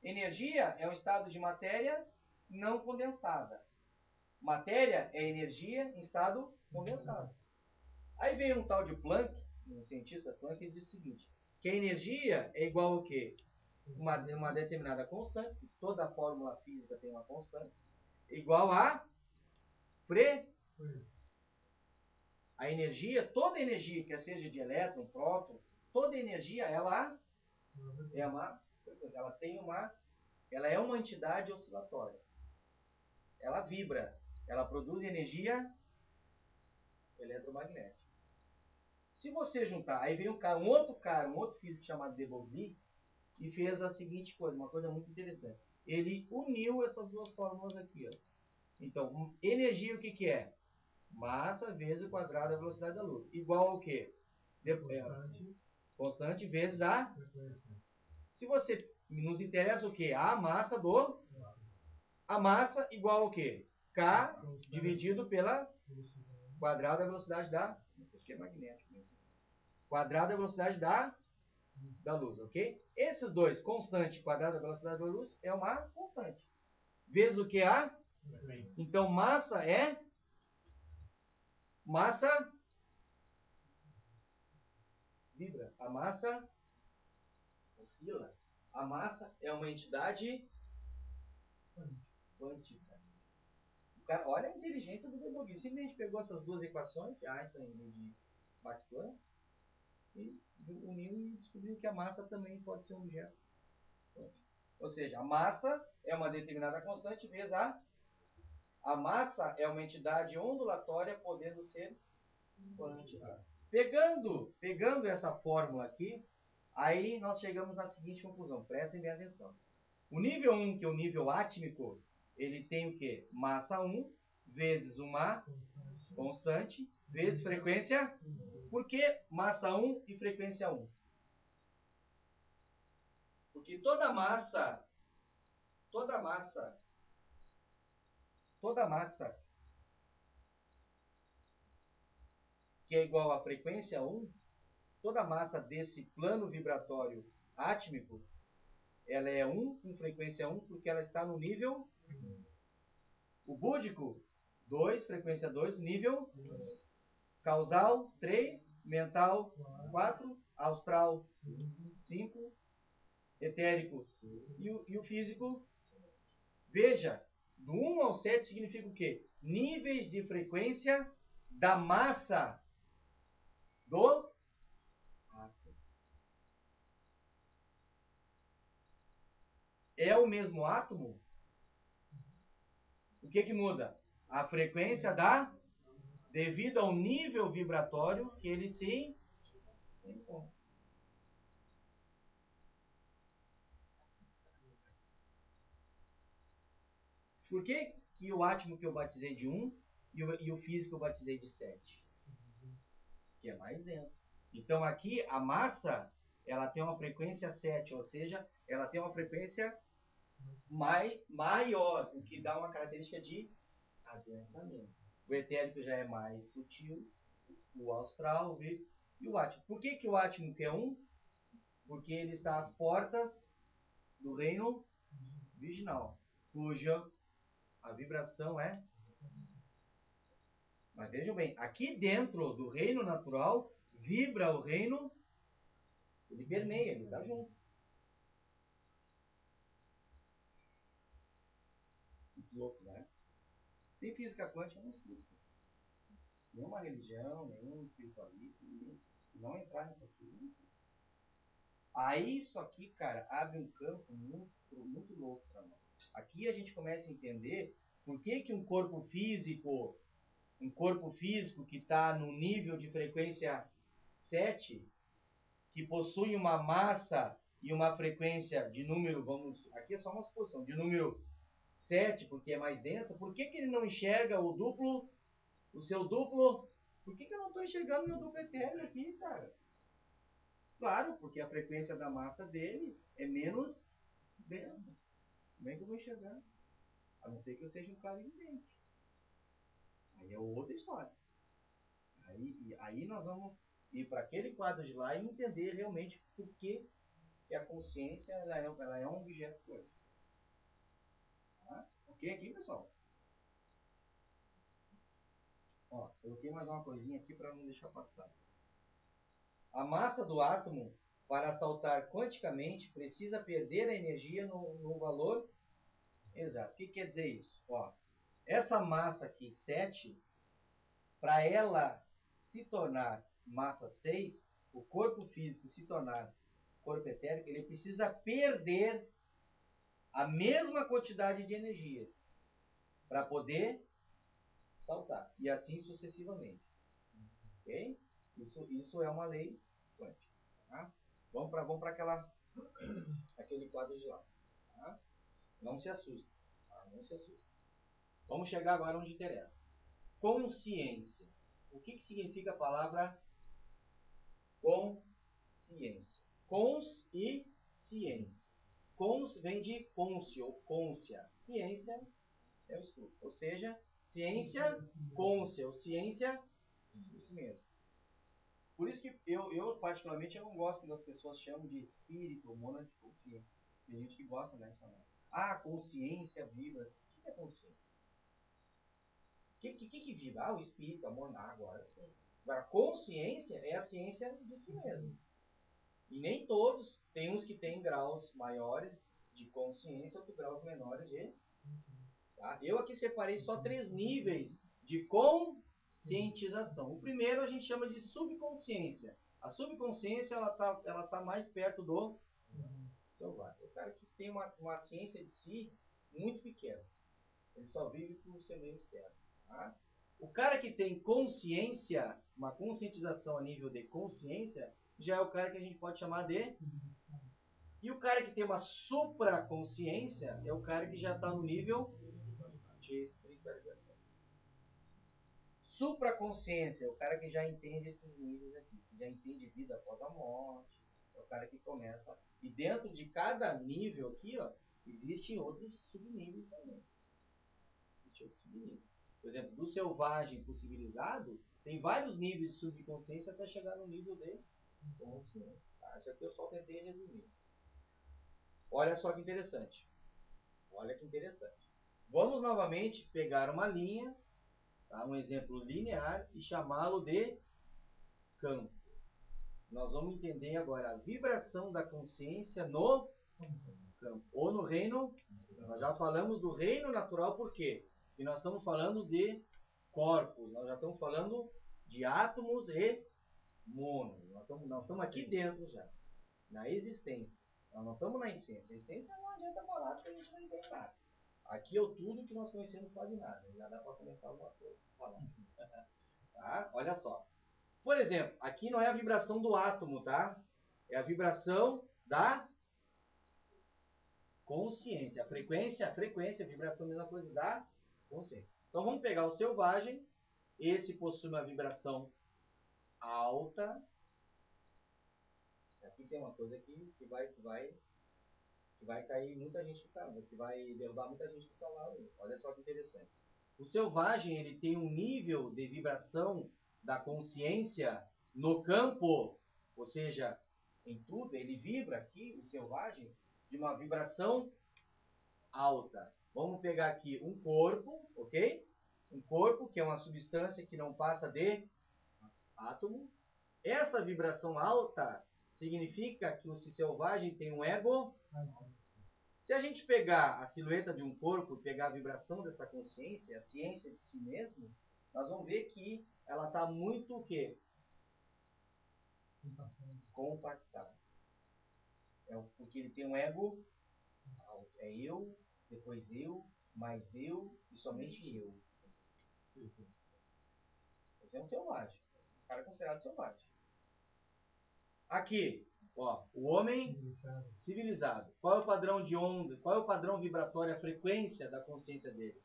Energia é um estado de matéria não condensada. Matéria é energia em estado condensado. Aí vem um tal de Planck, um cientista Planck, e diz o seguinte, que a energia é igual ao quê? Uma determinada constante, toda a fórmula física tem uma constante, igual a a energia, toda energia, quer seja de elétron, próton, toda energia, ela é uma entidade oscilatória. Ela vibra, ela produz energia eletromagnética. Se você juntar, aí vem um outro físico chamado de Broglie, e fez a seguinte coisa, uma coisa muito interessante. Ele uniu essas duas fórmulas aqui, ó. Então, energia o que é? Massa vezes o quadrado da velocidade da luz. Igual ao quê? Constante vezes a... Se você... Nos interessa o quê? A massa do... A massa igual ao quê? K dividido pela quadrado da velocidade da... Isso aqui é magnético mesmo. Quadrado da velocidade da luz, ok? Esses dois, constante quadrado da velocidade da luz, é uma constante. Vezes o que há? Então, massa é... Massa vibra. A massa oscila. A massa é uma entidade quântica. Cara, olha a inteligência do de Broglie. Simplesmente pegou essas duas equações, de Einstein e de Max Planck, e uniu e descobriu que a massa também pode ser um objeto. Ou seja, a massa é uma determinada constante vezes a massa é uma entidade ondulatória podendo ser quantizada. Pegando essa fórmula aqui, aí nós chegamos na seguinte conclusão. Prestem bem atenção. O nível 1, que é o nível átmico, ele tem o quê? Massa 1 vezes uma constante vezes frequência. Por que massa 1 e frequência 1? Porque toda massa que é igual à frequência 1, toda massa desse plano vibratório átmico, ela é 1 com frequência 1 porque ela está no nível. O búdico, 2, frequência 2, nível. Causal, 3, mental, 4, austral, 5, etérico e o físico. Veja, do 1 ao 7 significa o quê? Níveis de frequência da massa do átomo. É o mesmo átomo? O que muda? A frequência devido ao nível vibratório que ele se encontra. Por que o átomo que eu batizei de 1 e o físico eu batizei de 7? Que é mais denso. Então aqui a massa, ela tem uma frequência 7, ou seja, ela tem uma frequência maior, o que dá uma característica de adensamento. O etérico já é mais sutil, o austral e o átomo. Por que o átomo que é 1? Porque ele está às portas do reino virginal, cuja a vibração é. Mas vejam bem, aqui dentro do reino natural, vibra o reino, ele permeia, ele está junto. Muito louco, né? Sem física quântica não explica. Nenhuma religião, nenhum espiritualismo, se não entrar nisso aqui, não explica. Aí isso aqui, cara, abre um campo muito louco para nós. Aqui a gente começa a entender por que um corpo físico que está no nível de frequência 7, que possui uma massa e uma frequência de número, aqui é só uma suposição, de número 7, porque é mais densa, por que ele não enxerga o seu duplo? Por que eu não estou enxergando meu duplo etéreo aqui, cara? Claro, porque a frequência da massa dele é menos densa. Como é que eu vou enxergar? A não ser que eu seja um cara evidente. Aí é outra história. Aí nós vamos ir para aquele quadro de lá e entender realmente por que a consciência ela é um objeto quântico. Tá? Ok aqui, pessoal? Ó, coloquei mais uma coisinha aqui para não deixar passar. A massa do átomo, para saltar quanticamente, precisa perder a energia no valor exato. O que quer dizer isso? Ó, essa massa aqui, 7, para ela se tornar massa 6, o corpo físico se tornar corpo etérico, ele precisa perder a mesma quantidade de energia para poder saltar. E assim sucessivamente. Ok? Isso é uma lei quântica. Tá? Vamos para aquele quadro de lá. Tá? Não se assuste. Tá? Não se assuste. Vamos chegar agora onde interessa. Consciência. O que significa a palavra consciência? Cons e ciência. Cons vem de cônscio, côncia. Ciência é o estudo. Ou seja, ciência, côncia. Ciência, isso mesmo. Por isso que eu particularmente, eu não gosto quando as pessoas chamam de espírito ou mona de consciência. Tem gente que gosta, né? Ah, consciência vibra. O que é consciência? O que vibra? Ah, o espírito, amor na água, agora sim. Agora, consciência é a ciência de si mesmo. E nem todos, tem uns que têm graus maiores de consciência, outros graus menores de. Tá? Eu aqui separei só 3 níveis de conscientização. O primeiro a gente chama de subconsciência. A subconsciência, ela tá mais perto do selvagem. O cara que tem uma ciência de si muito pequena. Ele só vive por seu meio externo. Tá? O cara que tem consciência, uma conscientização a nível de consciência, já é o cara que a gente pode chamar de... E o cara que tem uma supraconsciência é o cara que já está no nível de espiritualização. Supraconsciência é o cara que já entende esses níveis aqui, que já entende vida após a morte, é o cara que começa. E dentro de cada nível aqui, ó, existem outros subníveis também. Existem outros subníveis. Por exemplo, do selvagem para o civilizado, tem vários níveis de subconsciência até chegar no nível de consciência. Tá? Isso aqui eu só tentei resumir. Olha só que interessante. Olha que interessante. Vamos novamente pegar uma linha, tá? Um exemplo linear, e chamá-lo de campo. Nós vamos entender agora a vibração da consciência no campo. Ou no reino, nós já falamos do reino natural, por quê? Porque nós estamos falando de corpos, nós já estamos falando de átomos e monos. Nós estamos aqui dentro já, na existência. Nós não estamos na essência. A essência não adianta falar porque a gente não entende nada. Aqui é o tudo que nós conhecemos quase nada. Já dá para começar alguma coisa. Tá? Olha só. Por exemplo, aqui não é a vibração do átomo, tá? É a vibração da consciência. A frequência, a vibração é a mesma coisa da consciência. Então vamos pegar o selvagem. Esse possui uma vibração alta. Aqui tem uma coisa aqui que vai cair muita gente que está, que vai derrubar muita gente que está lá. Olha só que interessante. O selvagem, ele tem um nível de vibração da consciência no campo, ou seja, em tudo, ele vibra aqui, o selvagem, de uma vibração alta. Vamos pegar aqui um corpo, ok? Um corpo que é uma substância que não passa de átomo. Essa vibração alta significa que o selvagem tem um ego. Se a gente pegar a silhueta de um corpo e pegar a vibração dessa consciência, a ciência de si mesmo, nós vamos ver que ela está muito o quê? Compactada. Porque ele tem um ego alto. É eu, depois eu, mais eu e somente eu. Esse é um selvagem. O cara é considerado selvagem. Aqui, ó, o homem civilizado. Qual é o padrão de onda? Qual é o padrão vibratório, a frequência da consciência dele?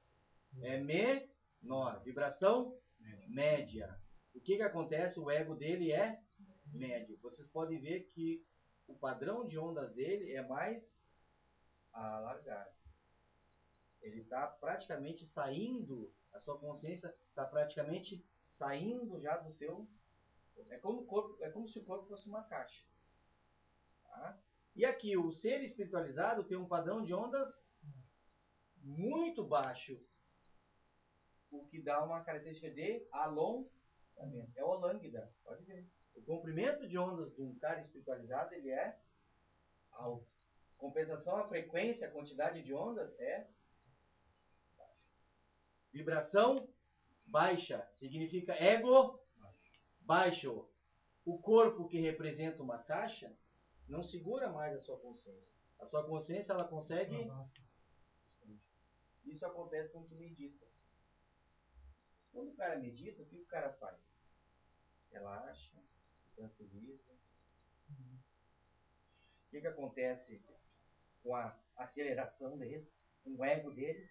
É menor. Vibração média. O que acontece? O ego dele é médio. Vocês podem ver que o padrão de ondas dele é mais alargado. Ele está praticamente saindo, a sua consciência está praticamente saindo já do seu... É como se o corpo fosse uma caixa. Tá? E aqui, o ser espiritualizado tem um padrão de ondas muito baixo, o que dá uma característica de alongamento. É o lambda, pode ver. O comprimento de ondas de um cara espiritualizado, ele é alto. Compensação, a frequência, a quantidade de ondas é baixa. Vibração baixa, significa ego baixo. O corpo que representa uma caixa não segura mais a sua consciência. A sua consciência, ela consegue... Isso acontece quando tu medita. Quando o cara medita, o que o cara faz? Relaxa, tranquiliza. O que acontece com a aceleração dele, com o ego dele?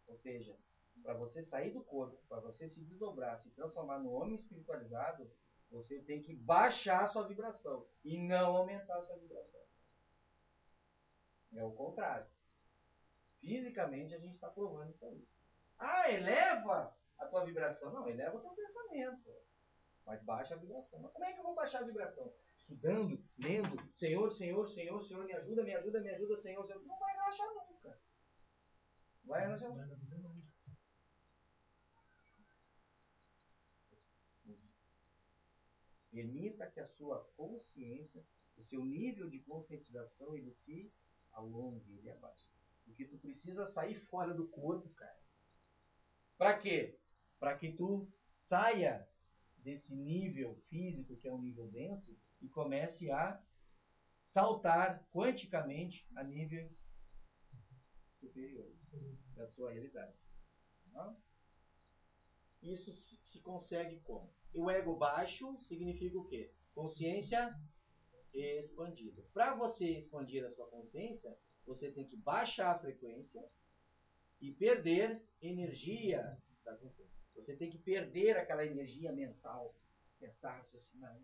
Ou seja, para você sair do corpo, para você se desdobrar, se transformar no homem espiritualizado, você tem que baixar a sua vibração e não aumentar a sua vibração. É o contrário. Fisicamente a gente está provando isso aí. Ah, eleva a tua vibração. Não, eleva o teu pensamento. Mas baixa a vibração. Mas como é que eu vou baixar a vibração? Estudando, lendo, Senhor, Senhor, Senhor, Senhor, me ajuda, me ajuda, me ajuda, Senhor, Senhor. Não vai relaxar nunca. Vai relaxar nunca. Permita que a sua consciência, o seu nível de conscientização, ele se alongue, ele abaixe. Porque tu precisa sair fora do corpo, cara. Pra quê? para que tu saia desse nível físico, que é um nível denso, e comece a saltar quanticamente a níveis superiores da sua realidade. Tá? Isso se consegue como? E o ego baixo significa o quê? Consciência expandida. Para você expandir a sua consciência, você tem que baixar a frequência e perder energia da consciência. Você tem que perder aquela energia mental, pensar, raciocinar,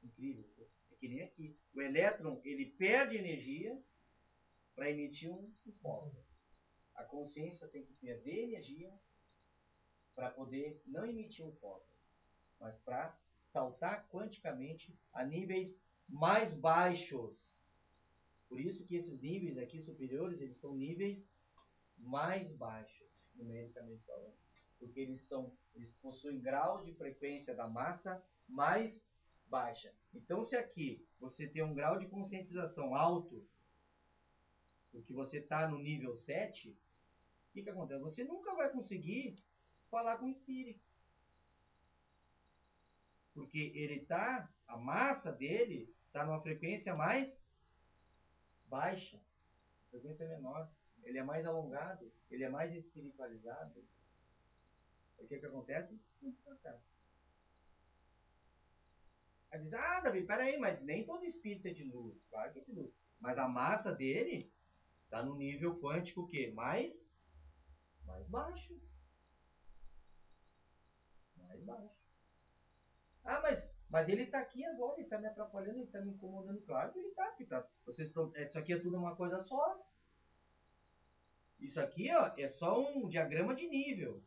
incrível. É que nem aqui. O elétron, ele perde energia para emitir um fóton. A consciência tem que perder energia para poder não emitir um fóton, mas para saltar quanticamente a níveis mais baixos. Por isso que esses níveis aqui superiores, eles são níveis mais baixos, numericamente falando. Porque eles possuem grau de frequência da massa mais baixa. Então, se aqui você tem um grau de conscientização alto, porque você está no nível 7, o que acontece? Você nunca vai conseguir falar com o espírito. Porque a massa dele está numa frequência mais baixa, frequência menor. Ele é mais alongado, ele é mais espiritualizado. O que acontece? Aí diz, Davi, peraí, mas nem todo espírito é de luz. Claro que é de luz. Mas a massa dele está no nível quântico o quê? Mais baixo. Mais baixo. Mas ele está aqui agora, ele está me atrapalhando, ele está me incomodando. Claro que ele está aqui. Tá? Isso aqui é tudo uma coisa só. Isso aqui ó, é só um diagrama de nível.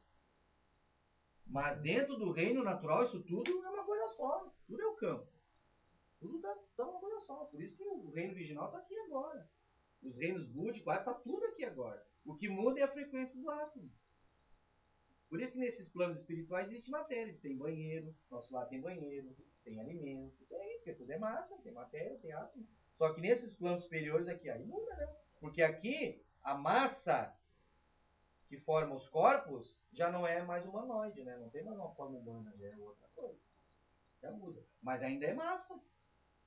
Mas dentro do reino natural, isso tudo é uma coisa só. Tudo é o campo. Tudo está uma coisa só. Por isso que o reino virginal está aqui agora. Os reinos búdicos, está tudo aqui agora. O que muda é a frequência do átomo. Por isso que nesses planos espirituais existe matéria. Tem banheiro, nosso lado tem banheiro, tem alimento, tem, porque tudo é massa, tem matéria, tem átomo. Só que nesses planos superiores aqui, aí muda, né? Porque aqui, a massa que forma os corpos já não é mais humanoide, né? Não tem mais uma forma humana, já é outra coisa. Já muda. Mas ainda é massa.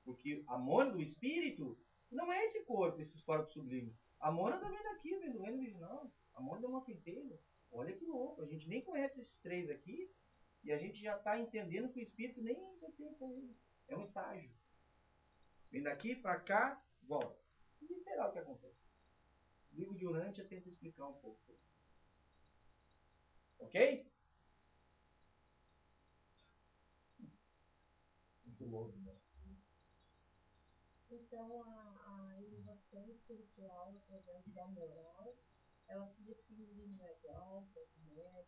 Porque a mônada do espírito não é esse corpo, esses corpos sublimes. A mônada vem daqui, vem do reino original. A mônada é uma centelha. Olha que louco. A gente nem conhece esses três aqui e a gente já está entendendo que o espírito nem pertence a ele. É um estágio. Vem daqui para cá, volta. E será o que acontece? O livro de Urântia tenta explicar um pouco. Ok? Muito louco, né? Então, a elevação espiritual através da moral, ela se define em legal, média,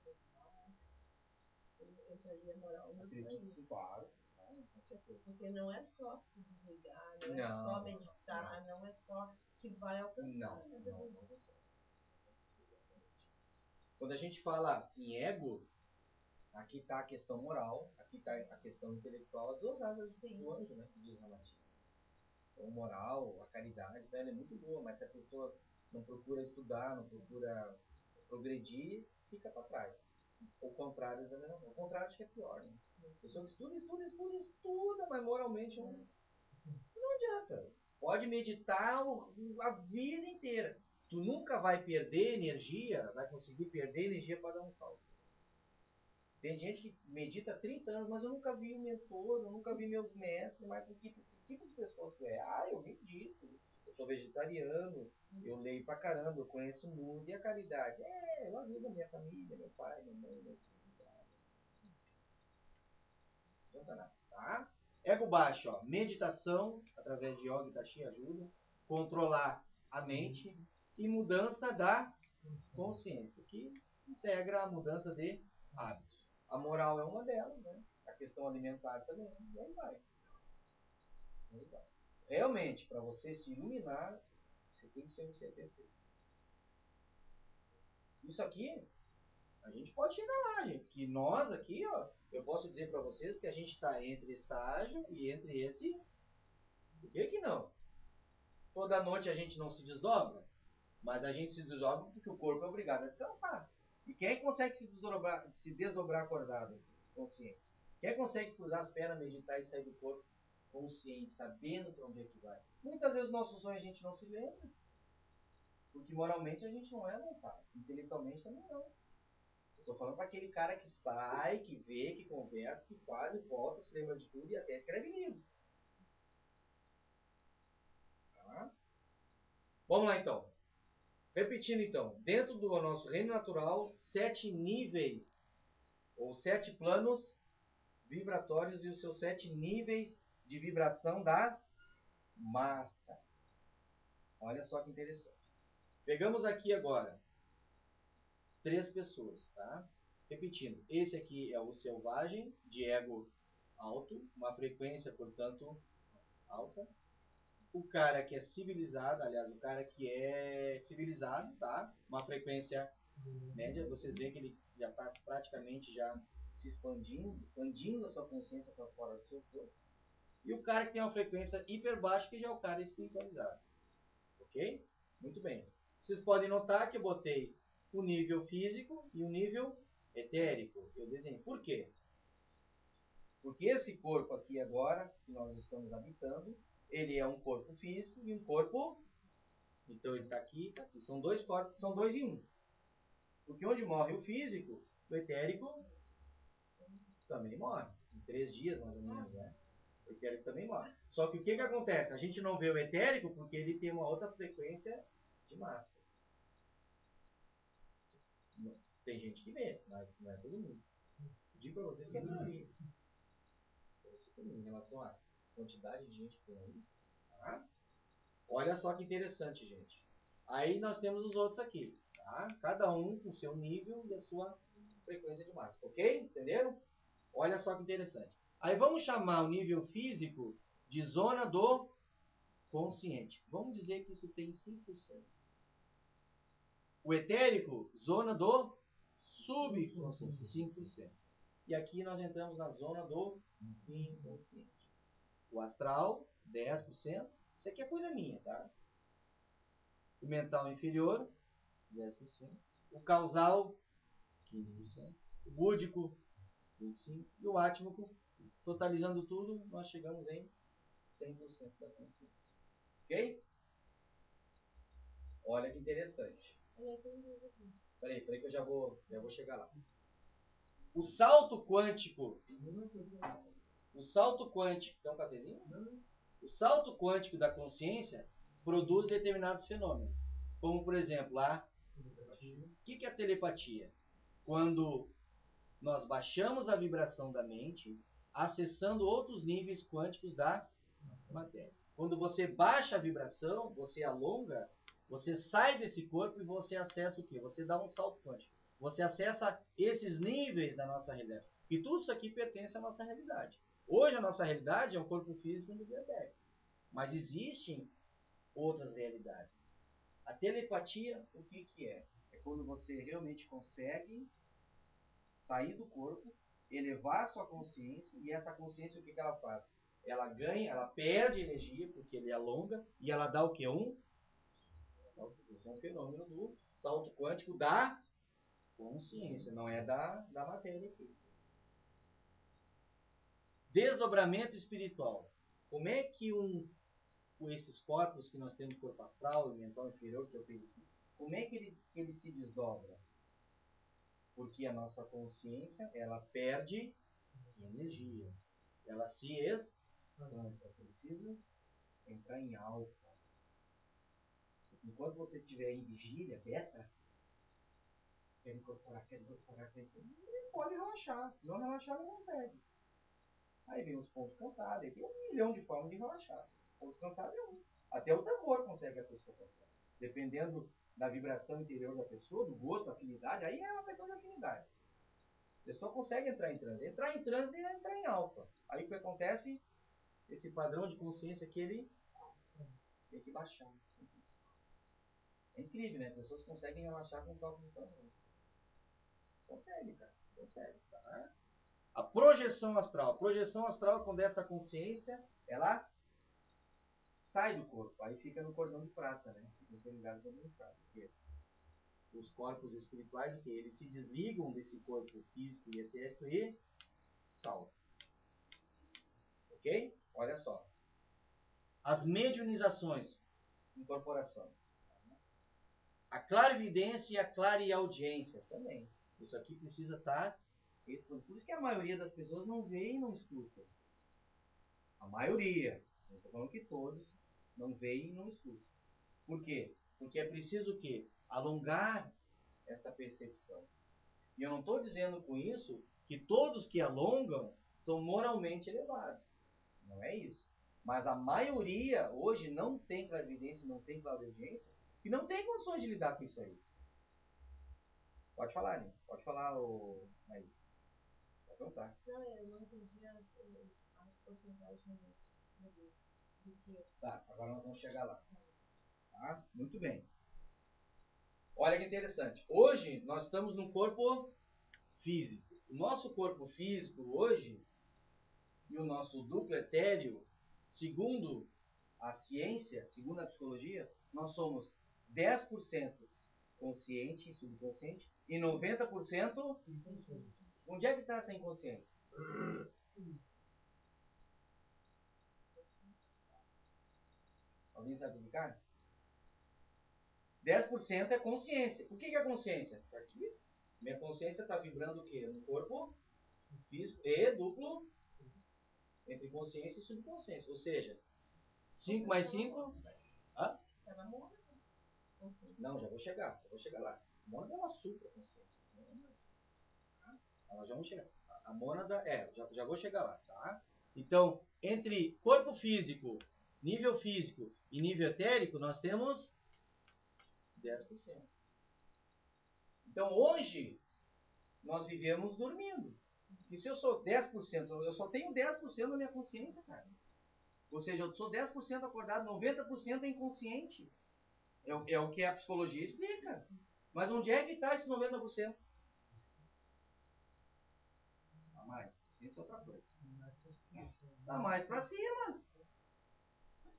entraria moral no Acredito, claro. Com certeza. Porque não é só se desligar, não é só meditar, não é só que vai alcançar. Não. Quando a gente fala em ego, aqui está a questão moral, aqui está a questão intelectual, as duas asas do anjo, né? Que diz Ramati. Então, moral, a caridade dela é muito boa, mas se a pessoa não procura estudar, não procura progredir, fica para trás. O contrário também não. O contrário acho que é pior, né? A pessoa que estuda, mas moralmente não adianta. Pode meditar a vida inteira. Tu nunca vai perder energia, vai conseguir perder energia para dar um salto. Tem gente que medita há 30 anos, mas eu nunca vi um mentor, eu nunca vi meus mestres, mas que tipo de pessoa tu é? Eu medito, eu sou vegetariano, eu leio pra caramba, eu conheço o mundo. E a caridade? Eu ajudo a minha família, meu pai, minha mãe, meu filho. Não adianta nada, tá? Ego baixo, ó, meditação, através de yoga e tachi ajuda, controlar a mente e mudança da consciência, que integra a mudança de hábitos. A moral é uma delas, né? A questão alimentar também, e aí vai. Realmente, para você se iluminar, você tem que ser um ser perfeito. Isso aqui, a gente pode chegar lá, gente. Que nós aqui, ó, eu posso dizer para vocês que a gente está entre estágio e entre esse. Por que não? Toda noite a gente não se desdobra, mas a gente se desdobra porque o corpo é obrigado a descansar. E quem é que consegue se desdobrar acordado, consciente? Quem é que consegue cruzar as pernas, meditar e sair do corpo consciente, sabendo para onde é que vai? Muitas vezes nossos sonhos a gente não se lembra. Porque moralmente a gente não é avançado. Intelectualmente também não. Eu tô falando para aquele cara que sai, que vê, que conversa, que quase volta, se lembra de tudo e até escreve livro. Tá? Vamos lá então. Repetindo então. Dentro do nosso reino natural, 7 níveis ou 7 planos vibratórios e os seus 7 níveis de vibração da massa. Olha só que interessante. Pegamos aqui agora 3 pessoas, tá? Repetindo, esse aqui é o selvagem, de ego alto, uma frequência, portanto, alta. O cara que é civilizado, aliás, o cara que é civilizado, tá? Uma frequência média, vocês veem que ele já está praticamente já se expandindo a sua consciência para fora do seu corpo. E o cara que tem uma frequência hiper baixa, que já é o cara espiritualizado. Ok? Muito bem. Vocês podem notar que eu botei o nível físico e o nível etérico. Eu desenhei. Por quê? Porque esse corpo aqui agora, que nós estamos habitando, ele é um corpo físico e um corpo... Então ele está aqui, tá aqui. São 2 corpos, são 2 em 1. Um. Porque onde morre o físico, o etérico também morre. Em 3 dias, mais ou menos, né? O etérico também morre. Só que o que acontece? A gente não vê o etérico porque ele tem uma outra frequência de massa. Tem gente que vê, mas não é todo mundo. Digo para vocês que é minoria. Em relação à quantidade de gente que tem aí. Tá? Olha só que interessante, gente. Aí nós temos os outros aqui. Tá? Cada um com o seu nível e a sua frequência de massa. Ok? Entenderam? Olha só que interessante. Aí vamos chamar o nível físico de zona do consciente. Vamos dizer que isso tem 5%. O etérico, zona do subconsciente, 5%. E aqui nós entramos na zona do inconsciente. O astral, 10%. Isso aqui é coisa minha, tá? O mental inferior, 10%. O causal, 15%. O búdico, 25%. E o átmico, totalizando tudo, nós chegamos em 100% da consciência. Ok? Olha que interessante. Peraí que eu já vou chegar lá. O salto quântico. O salto quântico. Quer um cafezinho? O salto quântico da consciência produz determinados fenômenos. Como, por exemplo, o que é a telepatia? Quando nós baixamos a vibração da mente, acessando outros níveis quânticos da matéria. Quando você baixa a vibração, você alonga, você sai desse corpo e você acessa o quê? Você dá um salto quântico. Você acessa esses níveis da nossa realidade. E tudo isso aqui pertence à nossa realidade. Hoje a nossa realidade é um corpo físico e um nível etérico. Mas existem outras realidades. A telepatia, o que é? É quando você realmente consegue sair do corpo, elevar a sua consciência, e essa consciência o que ela faz? Ela ganha, ela perde energia, porque ele alonga, e ela dá o que? Um fenômeno do salto quântico da consciência, não é da matéria aqui. Desdobramento espiritual. Como é que esses corpos que nós temos, corpo astral e mental inferior, que eu fiz assim, como é que ele se desdobra? Porque a nossa consciência, ela perde energia. Ela se expande. É preciso entrar em alfa. Enquanto você estiver em vigília, beta, quer incorporar, ele pode relaxar. Se não relaxar, não consegue. Aí vem os pontos cantados. Aí tem 1 milhão de formas de relaxar. Ponto cantado é um. Até o tambor consegue a pessoa cantar. Dependendo da vibração interior da pessoa, do gosto, da afinidade, aí é uma questão de afinidade. A pessoa consegue entrar em transe. Entrar em transe é entrar em alfa. Aí o que acontece? Esse padrão de consciência que ele tem que baixar. É incrível, né? Pessoas conseguem relaxar com o cálculo do tamanho. Consegue, cara. Consegue. Tá? A projeção astral. A projeção astral é quando essa consciência, ela sai do corpo. Aí fica no cordão de prata, né? Fica interligado no cordão de prata. os corpos espirituais, que eles se desligam desse corpo físico e etérico e saltam. Ok? Olha só. As mediunizações, incorporação. A clarividência e a clareaudiência também. Isso aqui precisa estar respondido. Por isso que a maioria das pessoas não vê e não escuta. A maioria. Não estou falando que todos não veem e não escutam. Por quê? Porque é preciso o quê? Alongar essa percepção. E eu não estou dizendo com isso que todos que alongam são moralmente elevados. Não é isso. Mas a maioria hoje não tem clarividência, não tem clareaudiência, e não tem condições de lidar com isso aí. Pode falar, né? Pode falar, aí. Pode perguntar. Não, eu não entendi as porcentagens do que. Tá, agora nós vamos chegar lá. Tá? Muito bem. Olha que interessante. Hoje nós estamos num corpo físico. O nosso corpo físico hoje e o nosso duplo etéreo, segundo a ciência, segundo a psicologia, nós somos 10% consciente e subconsciente e 90% onde é que está essa inconsciência? Alguém sabe explicar? 10% é consciência. O que é consciência? Está aqui. Minha consciência está vibrando o quê? No corpo físico e duplo entre consciência e subconsciência. Ou seja, 5 mais 5... Hã? Tá na moda. Não, já vou chegar lá. A mônada é uma supraconsciência. Nós já vamos chegar. A mônada já vou chegar lá, tá? Então, entre corpo físico, nível físico e nível etérico, nós temos 10%. Então, hoje, nós vivemos dormindo. E se eu sou 10%, eu só tenho 10% da minha consciência, cara. Ou seja, eu sou 10% acordado, 90% é inconsciente. É o que a psicologia explica. Mas onde é que está esse 90%? Está mais. Isso é outra coisa. Está mais para cima.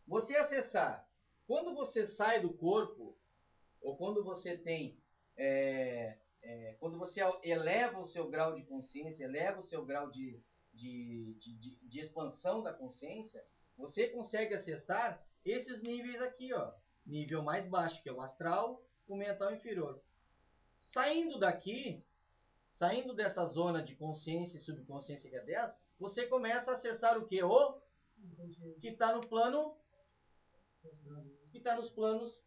Você acessar. Quando você sai do corpo, ou quando você tem... quando você eleva o seu grau de consciência, eleva o seu grau de expansão da consciência, você consegue acessar esses níveis aqui, ó. Nível mais baixo, que é o astral, o mental inferior. Saindo daqui, saindo dessa zona de consciência e subconsciência que é 10, você começa a acessar o quê? O que está no plano, que está nos planos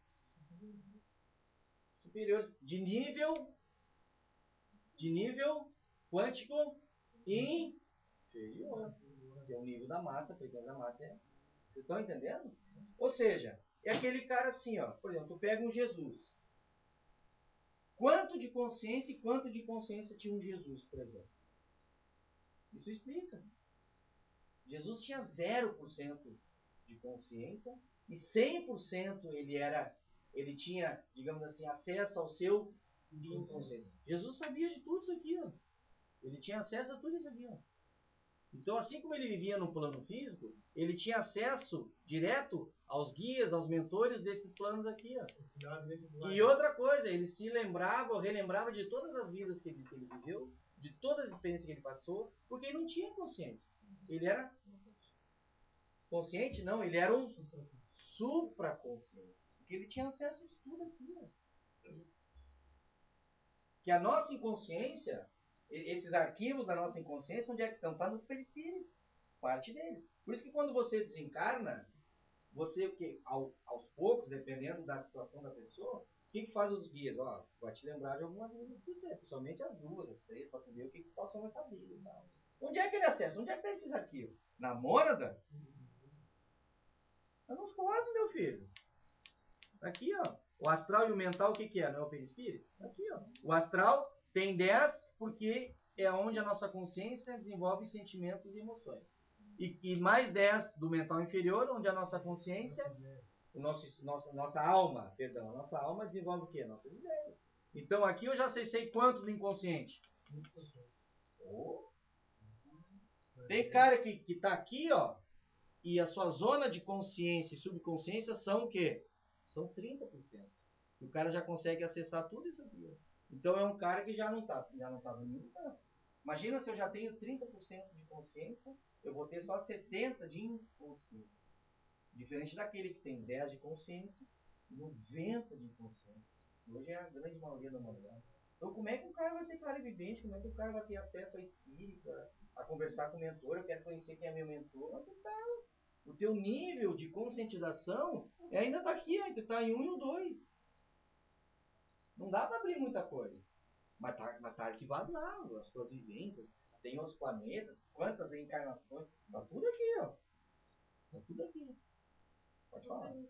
superiores, de nível quântico inferior, que é o nível da massa, a frequência da massa. Vocês estão entendendo? Ou seja, é aquele cara assim, ó. Por exemplo, tu pega um Jesus. Quanto de consciência e quanto de consciência tinha um Jesus, por exemplo? Isso explica. Jesus tinha 0% de consciência e 100% ele tinha, digamos assim, acesso ao seu inconsciente. Jesus sabia de tudo isso aqui, ó. Ele tinha acesso a tudo isso aqui, ó. Então, assim como ele vivia no plano físico, ele tinha acesso direto aos guias, aos mentores desses planos aqui, ó. E outra coisa, ele se lembrava, relembrava de todas as vidas que ele viveu, de todas as experiências que ele passou, porque ele não tinha consciência. Ele era consciente? Não, ele era um supraconsciente. Porque ele tinha acesso a isso tudo aqui, ó. Que a nossa inconsciência, esses arquivos da nossa inconsciência, onde é que estão? Está no perispírito, parte deles. Por isso que quando você desencarna, você, aos poucos, dependendo da situação da pessoa, o que faz os guias? Ó, vai te lembrar de algumas vidas que tu teve, principalmente as 2, as 3, para entender o que passou nessa vida e tal. Onde é que ele acessa? Onde é que está esses arquivos? Na mônada? Está nos corpos, meu filho. Aqui, ó. O astral e o mental, o que é? Não é o perispírito? Aqui, ó. O astral tem 10 porque é onde a nossa consciência desenvolve sentimentos e emoções. E mais 10 do mental inferior, onde a nossa consciência, nossa alma desenvolve o quê? Nossas ideias. Então aqui eu já sei quanto do inconsciente. Oh. Tem cara que está aqui, ó, e a sua zona de consciência e subconsciência são o quê? São 30%. O cara já consegue acessar tudo isso aqui. Ó. Então é um cara que já não tá dormindo tanto. Imagina se eu já tenho 30% de consciência, eu vou ter só 70% de inconsciência. Diferente daquele que tem 10% de consciência, 90% de inconsciência. Hoje é a grande maioria da humanidade. Então como é que o cara vai ser clarividente? Como é que o cara vai ter acesso a espírita, a conversar com o mentor? Eu quero conhecer quem é meu mentor. Mas o teu nível de conscientização ainda está aqui, ainda está em 1 e o 2. Não dá para abrir muita coisa. Mas tá arquivado lá, as tuas vivências, tem outros planetas, quantas reencarnações, tá tudo aqui, ó. Tá tudo aqui. Pode falar. E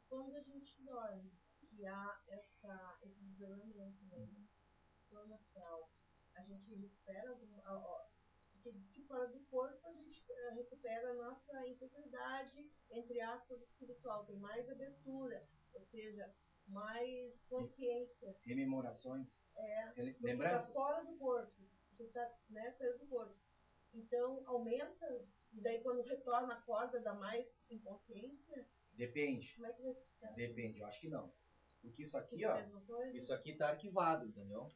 quando a gente dorme, que há esse desdobramento mesmo, plano astral, a gente recupera porque diz que fora do corpo a gente recupera a nossa integridade, entre aspas, espiritual, tem mais abertura, ou seja, mais consciência. Rememorações. Lembranças. Tá fora do corpo, você está, né, fora do corpo. Então aumenta, e daí quando retorna a corda dá mais inconsciência? Depende. Como é que vai ficar? Depende, eu acho que não. Porque isso aqui, ó, isso aqui tá arquivado, entendeu?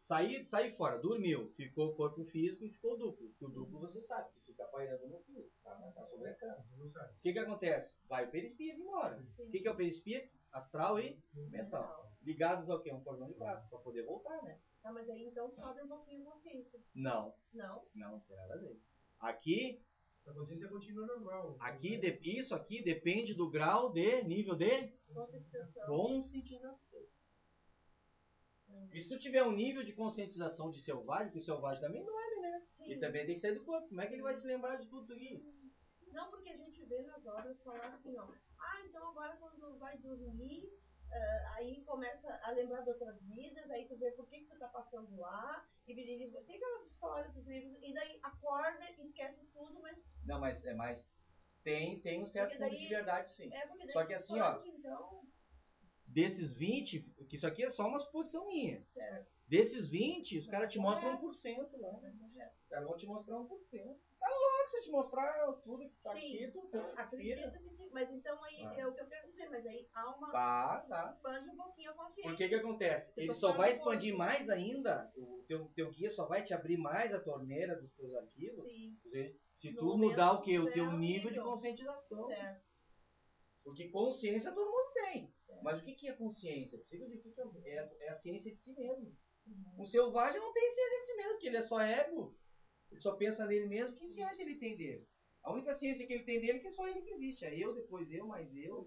Sair fora, dormiu, ficou o corpo físico e ficou duplo. O duplo você sabe, que fica pairando no fio, tá sobre a cama. O que acontece? Vai o perispírito embora. O que é o perispírito? Astral e mental. Ligados ao quê? Um cordão de prata, pra poder voltar, né? Tá, mas aí então sobe um pouquinho a consciência. Não. Não? Não tem nada a ver. Aqui... A consciência continua normal. Aqui, isso aqui depende do grau de nível de conscientização. E se tu tiver um nível de conscientização de selvagem, que o selvagem também dorme, né? Sim. Ele também tem que sair do corpo. Como é que ele vai se lembrar de tudo isso aqui? Não, porque a gente vê nas obras falar assim, ó. Então agora quando vai dormir, aí começa a lembrar de outras vidas, aí tu vê por que tu tá passando lá, e tem aquelas histórias dos livros, e daí acorda e esquece tudo, mas... Não, mas é mais... Tem um certo fundo de verdade, sim. Só que assim, ó... Então... Desses 20, que isso aqui é só uma suposição minha. Certo. Desses 20, os caras te mostram 1% lá. Os caras vão te mostrar 1%. Tá louco se eu te mostrar tudo que tá aqui, tu acredito que sim. Mas então aí é o que eu quero dizer, mas aí há uma... expande um pouquinho a consciência. Por que acontece? Ele só vai expandir mais ainda, o teu guia só vai te abrir mais a torneira dos teus arquivos, se tu mudar o quê? O teu nível de conscientização. Certo. Porque consciência todo mundo tem. Mas o que é consciência? É a ciência de si mesmo. O selvagem não tem ciência de si mesmo, porque ele é só ego. Ele só pensa nele mesmo. Que ciência ele tem dele? A única ciência que ele tem dele é que só ele que existe. É eu, depois eu, mais eu.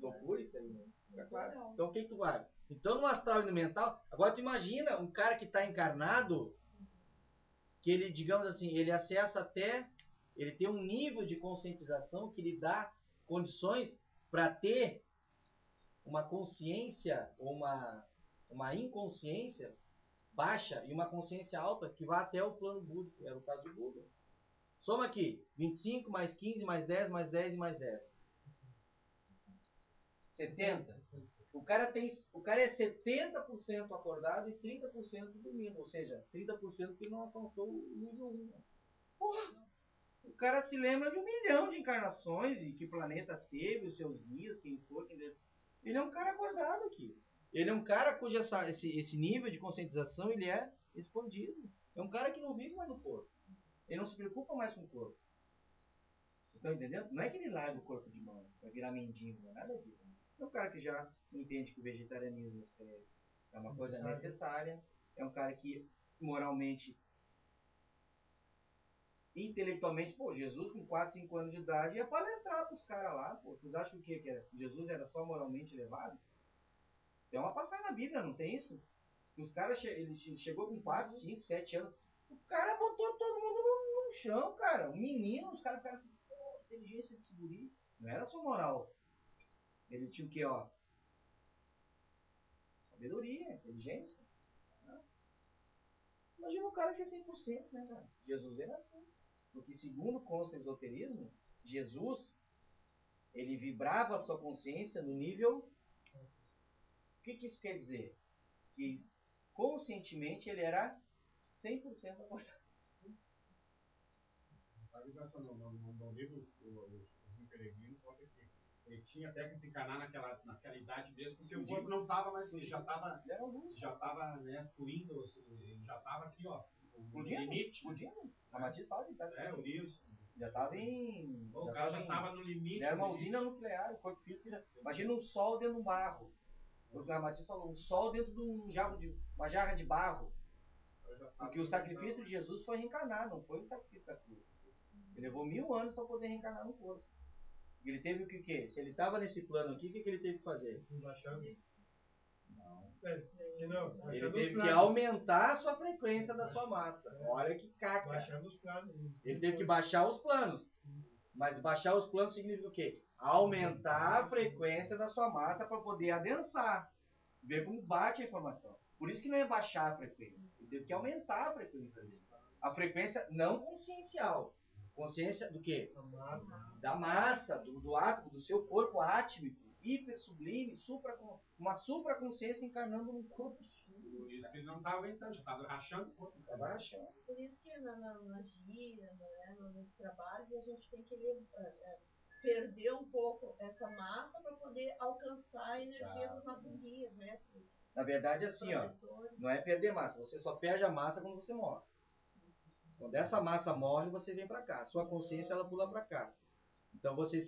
Loucura isso aí, né? Fica claro. Então o que tu vai? Então no astral e no mental, agora tu imagina um cara que está encarnado, que ele, digamos assim, ele acessa até... Ele tem um nível de conscientização que lhe dá condições para ter uma consciência ou uma inconsciência baixa e uma consciência alta que vai até o plano búdico, era o caso de Buda. Soma aqui, 25 mais 15 mais 10 mais 10 e mais 10. 70. O cara é 70% acordado e 30% dormindo, ou seja, 30% que não alcançou o nível 1. Porra! O cara se lembra de 1 milhão de encarnações e que o planeta teve, os seus guias, quem foi, quem deve... Ele é um cara acordado aqui. Ele é um cara cujo esse nível de conscientização ele é expandido. É um cara que não vive mais no corpo. Ele não se preocupa mais com o corpo. Vocês estão entendendo? Não é que ele larga o corpo de mão, vai virar mendigo, não é nada disso. É um cara que já entende que o vegetarianismo é uma coisa necessária. É um cara que moralmente... intelectualmente, Jesus com 4, 5 anos de idade ia palestrar para os caras lá, vocês acham que Jesus era só moralmente elevado? Tem uma passagem na Bíblia, não tem isso? Os caras, ele chegou com 4, 5, 7 anos, o cara botou todo mundo no chão, cara, um menino, os caras ficaram assim, inteligência desse guri, não era só moral, ele tinha o que, ó? Sabedoria, inteligência. Imagina um cara que é 100%, né, cara? Jesus era assim. Porque segundo consta o esoterismo, Jesus, ele vibrava a sua consciência no nível... O que isso quer dizer? Que conscientemente ele era 100% acordado. No livro, peregrino, ele tinha até que desencarnar naquela idade mesmo, porque o corpo não estava mais, ele já estava, né, fluindo, ele já estava aqui, ó, no limite. A Matias fala que tá. Eu li isso. Já estava em. O cara já estava no limite. Era uma usina nuclear, o corpo físico. Imagina um sol dentro de um barro. O que a Matias falou, um sol dentro de uma jarra de barro. Porque o sacrifício de Jesus foi reencarnar, não foi o sacrifício da cruz. Ele levou 1000 anos para poder reencarnar no corpo. Ele teve o que? Se ele estava nesse plano aqui, o que ele teve que fazer? Não. Ele teve que aumentar a sua frequência da sua massa. Olha que caca. Ele teve que baixar os planos. Mas baixar os planos significa o quê? Aumentar a frequência da sua massa para poder adensar. Ver como bate a informação. Por isso que não é baixar a frequência. Ele teve que aumentar a frequência. A frequência não consciencial. Consciência do quê? Da massa, do átomo, do seu corpo átmico, hiper sublime, uma supraconsciência encarnando num corpo sujo. Por isso que ele não estava aguentando, já estava rachando o corpo. Estava rachando. Por isso que nas giras, né, nos trabalhos, a gente tem que perder um pouco essa massa para poder alcançar a energia dos nossos guias, né? Na verdade, assim, ó, não é perder massa, você só perde a massa quando você morre. Quando essa massa morre, você vem para cá. Sua consciência, ela pula para cá. Então você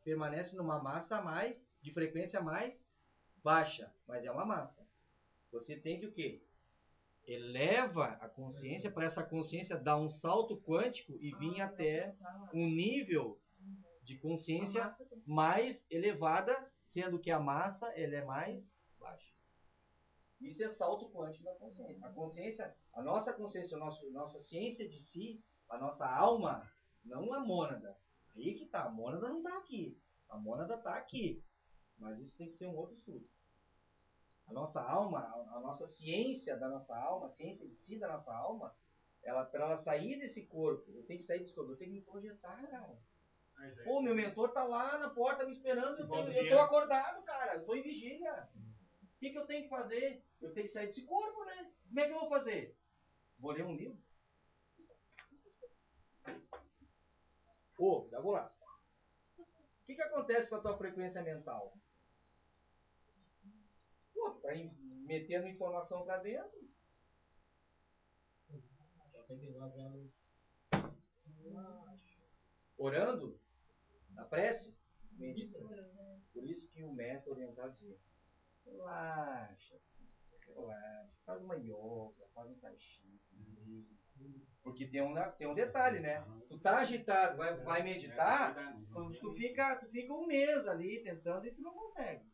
permanece numa massa de frequência mais baixa, mas é uma massa. Você tem que o quê? Eleva a consciência para essa consciência dar um salto quântico e vir até um nível de consciência mais elevada, sendo que a massa ela é mais baixa. Isso é salto quântico da consciência. A consciência, a nossa consciência, nossa ciência de si, a nossa alma, não a mônada. Aí que tá, a mônada não tá aqui. A mônada tá aqui. Mas isso tem que ser um outro estudo. A nossa alma, a nossa ciência da nossa alma, a ciência de si da nossa alma, para ela sair desse corpo, eu tenho que sair desse corpo, eu tenho que me projetar, cara. Pô, meu mentor tá lá na porta me esperando, eu tô acordado, cara, eu tô em vigília. O que eu tenho que fazer? Eu tenho que sair desse corpo, né? Como é que eu vou fazer? Vou ler um livro? Já vou lá. O que acontece com a tua frequência mental? Pô, tu tá metendo informação pra dentro. Orando? Na prece? Meditando. Por isso que o mestre oriental dizia: relaxa, faz uma yoga, faz um tai chi. Porque tem um detalhe, né? Tu tá agitado, vai meditar, tu fica um mês ali tentando e tu não consegue.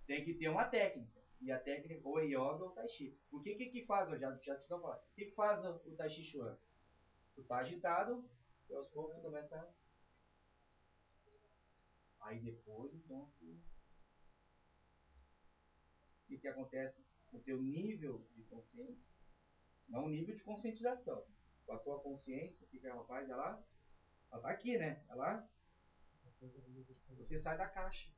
Tem que ter uma técnica. E a técnica ou é yoga ou tai chi. Porque o que faz, eu já te estou falando, o que faz o tai chi chuan? Tu tá agitado, e aos poucos tu começa a... Aí depois, então, o que acontece no teu nível de consciência? Não o nível de conscientização. Com a tua consciência, o que ela faz? Ela tá aqui, né? Você sai da caixa.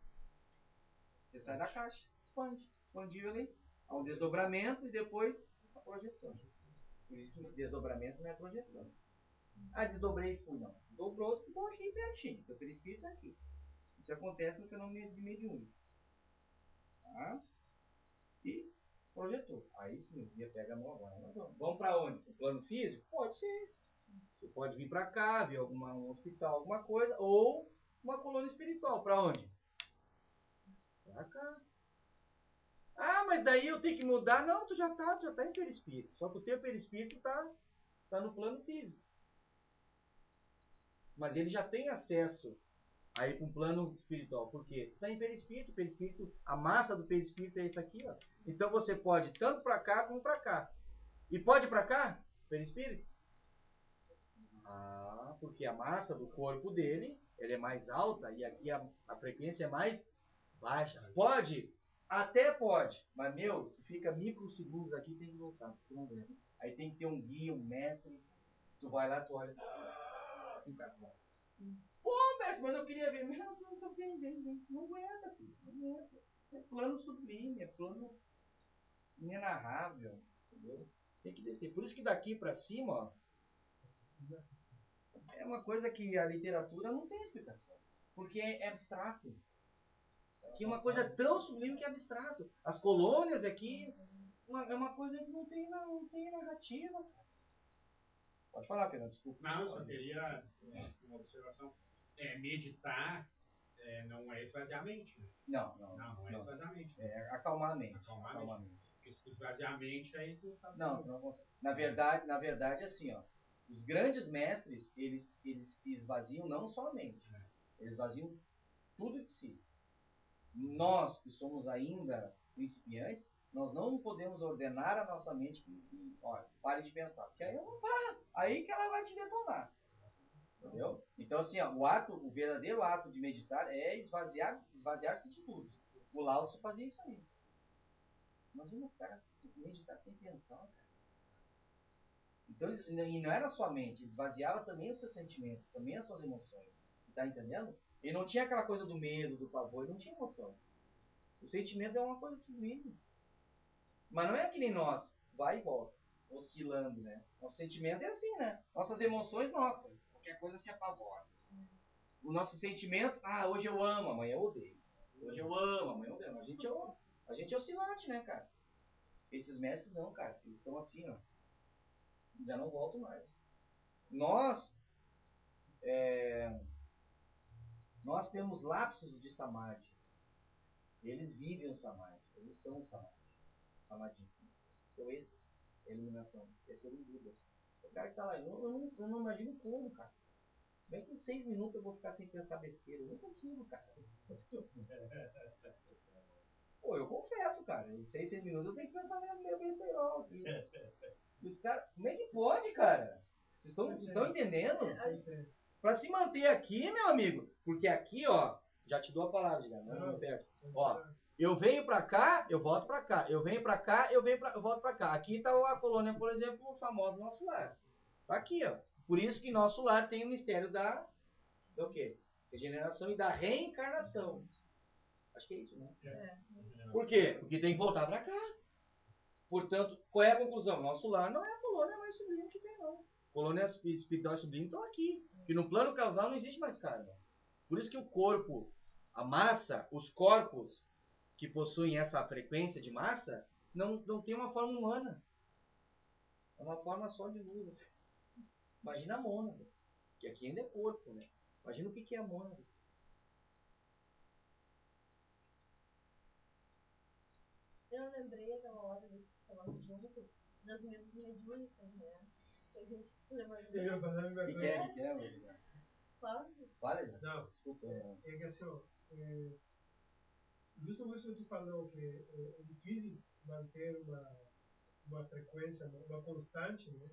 Você sai da caixa, expande. Expandiu ali, há um desdobramento e depois a projeção. Por isso que o desdobramento não é projeção. Desdobrei e fui, não. Dobrou, ficou aqui pertinho. Teu perispírito tá aqui. Isso acontece no fenômeno de mediúnico. Tá? E projetou. Aí sim, o guia pega a mão agora. Vamos para onde? O plano físico? Pode ser. Você pode vir para cá, ver um hospital, alguma coisa, ou uma colônia espiritual. Para onde? Para cá. Mas daí eu tenho que mudar? Não, tu já tá em perispírito. Só que o teu perispírito tá no plano físico. Mas ele já tem acesso aí para um plano espiritual. Por quê? Tu tá em perispírito, a massa do perispírito é isso aqui, ó. Então você pode tanto para cá como para cá. E pode para cá? Perispírito? Porque a massa do corpo dele, ele é mais alta e aqui a frequência é mais baixa. Pode? Até pode, mas tu fica microsegundos aqui e tem que voltar. Aí tem que ter um guia, um mestre. Tu vai lá, tu olha. Pô, mestre, mas eu queria ver. Não aguenta, filho. Não aguenta. É plano sublime, é plano inenarrável. Entendeu? Tem que descer. Por isso que daqui pra cima, ó, é uma coisa que a literatura não tem explicação. Porque é abstrato. Que é uma coisa tão sublime que é abstrato. As colônias aqui é uma coisa que não tem narrativa. Pode falar, Pedro, desculpa. Não, eu só queria uma observação. Meditar não é esvaziar a mente, né? Não é esvaziar a mente. É acalmar a mente. Acalmar a mente. Porque se esvaziar a mente, aí tu tá... Não consegue. Na verdade, assim, ó. Os grandes mestres, eles esvaziam não só a mente. Eles esvaziam tudo de si. Nós, que somos ainda principiantes, nós não podemos ordenar a nossa mente que olha, pare de pensar. Porque aí ela não para. Aí que ela vai te detonar. Entendeu? Então, assim, ó, o verdadeiro ato de meditar é esvaziar-se de tudo. O Lao Tzu fazia isso aí. Imagina o cara meditar sem pensar, cara. Então, e não era só a mente, ele esvaziava também os seus sentimentos, também as suas emoções. Tá entendendo? Ele não tinha aquela coisa do medo, do pavor, ele não tinha emoção. O sentimento é uma coisa sublime. Mas não é que nem nós, vai e volta, oscilando, né? Nosso sentimento é assim, né? Nossas emoções, nossa, qualquer coisa se apavora. O nosso sentimento, hoje eu amo, amanhã eu odeio. Hoje eu amo, amanhã eu odeio. A gente é oscilante, né, cara? Esses mestres não, cara. Eles estão assim, ó. Já não voltam mais. Nós temos lapsos de samadhi. Eles vivem o samadhi. Eles são o samadhi. Samadhi. Então, esse é a iluminação. Esse é o Buda. O cara que tá lá, eu não imagino como, cara. Como é que em 6 minutos eu vou ficar sem pensar besteira? Eu não consigo, cara. Pô, eu confesso, cara. Em 6 minutos eu tenho que pensar meio besteirol aqui. E os caras, como é que pode, cara? Vocês estão entendendo? Pra se manter aqui, meu amigo. Porque aqui, ó, já te dou a palavra, já, não perto. Ó, eu venho pra cá, eu volto pra cá. Eu venho pra cá, eu volto pra cá. Aqui tá a colônia, por exemplo, famosa do nosso lar. Tá aqui, ó. Por isso que nosso lar tem o mistério da o quê? Regeneração e da reencarnação. Acho que é isso, né? Por quê? Porque tem que voltar pra cá. Portanto, qual é a conclusão? Nosso lar não é a colônia mais sublime que tem, não. Colônia espiritual sublime estão aqui. Que no plano causal não existe mais karma. Por isso que o corpo, a massa, os corpos que possuem essa frequência de massa, não tem uma forma humana. É uma forma só de luz. Imagina a mônada, que aqui ainda é corpo, né? Imagina o que é a mônada. Eu lembrei aquela hora que falamos junto das mesas mediúnicas, né? Que a gente levou. Eu ia falar a mesma coisa. Que é? Fala, Não, desculpa. é que assim, ó, justamente isso que tu falou, que é difícil manter uma frequência, uma constante, né?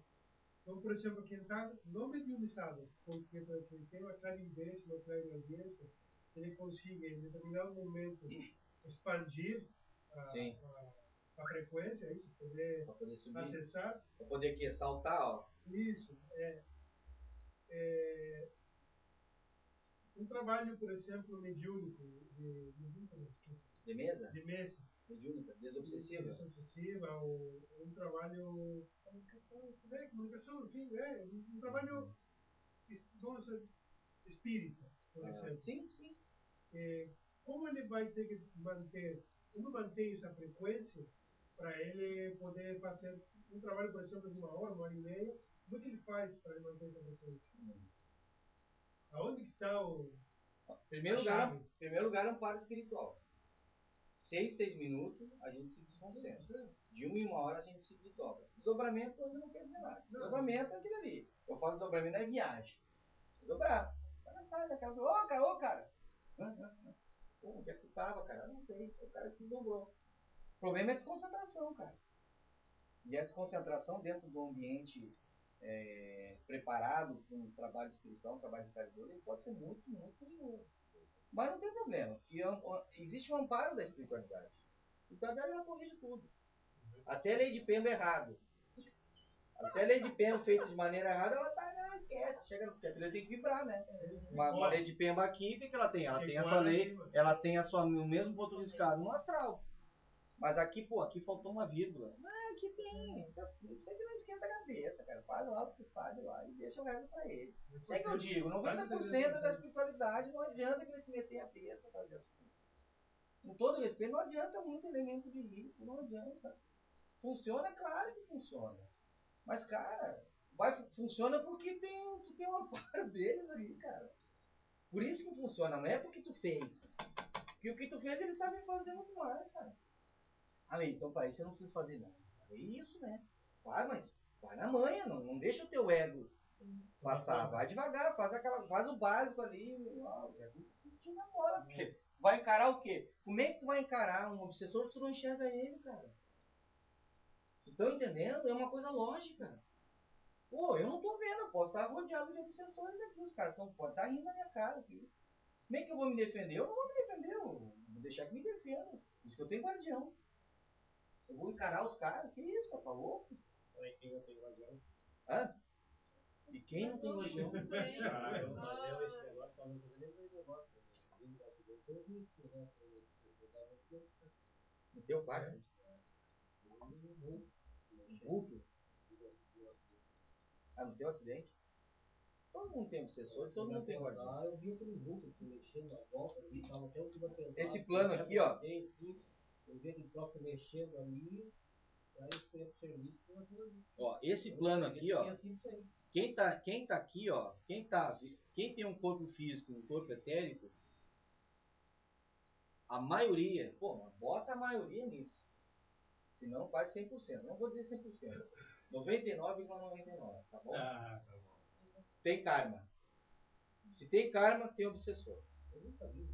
Então, por exemplo, quem está não mediunizado, porque tem uma clarividência, uma clariaudiência, ele consiga, em determinado momento, expandir a frequência, isso, poder subir, acessar. Para poder que saltar, ó. Isso, um trabalho, por exemplo, mediúnico, de mesa? De mesa. Mediúnica, desobsessiva. Desobsessiva, ou um trabalho... Comunicação, enfim, um trabalho, vamos dizer, espírita, por exemplo. Sim. Como ele vai ter que manter, como mantém essa frequência para ele poder fazer um trabalho, por exemplo, de 1 hora, 1 hora e meia? Como é que ele faz para manter essa frequência? Aonde que está o... Primeiro lugar é um paro espiritual. 6 minutos a gente se desconcentra. De 1 em 1 hora a gente se desdobra. Desdobramento eu não quero dizer nada. Desdobramento é aquilo ali. Eu falo desdobramento é viagem. Desdobrar. O cara sai daquela... Ô, cara. Pô, onde é que tu tava, cara? Eu não sei. O cara se desdobrou. O problema é a desconcentração, cara. E a desconcentração dentro do ambiente preparado para um trabalho espiritual, um trabalho de caridade, ele pode ser muito, muito perigoso. Mas não tem problema. Existe um amparo da espiritualidade. A espiritualidade ela corrige tudo. Até a lei de Pemba errado. Até a lei de Pemba feita de maneira errada, ela esquece. Chega, porque a trilha tem que vibrar, né? Uma lei de Pemba aqui, o que ela tem? Ela tem a sua lei, ela tem o mesmo ponto riscado no astral. Mas aqui, pô, aqui faltou uma vírgula. Ah, aqui tem. Sempre não esquenta a cabeça, cara. Faz lá o que sabe lá e deixa o resto pra ele. Isso é que eu digo, 90% da espiritualidade não adianta que ele se meter a besta pra fazer as coisas. Com todo respeito, não adianta muito elemento de risco, não adianta. Funciona, claro que funciona. Mas, cara, funciona porque tu tem um amparo deles ali, cara. Por isso que funciona, não é porque tu fez. Porque o que tu fez, eles sabem fazer muito mais, cara. Então para isso eu não preciso fazer nada. É isso, né? Vai, mas vai na manha, não deixa o teu ego passar. Vai devagar, faz o básico ali. Te namora, porque vai encarar o quê? Como é que tu vai encarar um obsessor se tu não enxerga ele, cara? Vocês estão entendendo? É uma coisa lógica. Pô, eu não tô vendo, eu posso estar rodeado de obsessores aqui. Os caras podem estar rindo na minha cara aqui. Como é que eu vou me defender? Eu não vou me defender, eu vou deixar que me defenda. Isso que eu tenho guardião. Eu vou encarar os caras? Que isso, tá louco? E quem não tem guardião? Hã? E quem não tem guardião? Eu esse negócio, talvez eu nem vejo negócio. No teu quarto? Vulto? Ah, no teu acidente? Todo mundo tem obsessor, todo mundo tem guardião. Eu vi aquele vulto se mexendo na volta ali, tava até o que vai Esse plano aqui, ó. Eu vi aquele troço mexendo ali. Ó, esse plano aqui, ó. Quem tá aqui, ó. Quem tem um corpo físico, um corpo etérico, a maioria, pô, bota a maioria nisso. Senão quase 100%. Não vou dizer 100%. 99,99, tá bom? Ah, tá bom. Tem karma. Se tem karma, tem obsessor. Eu nunca vi.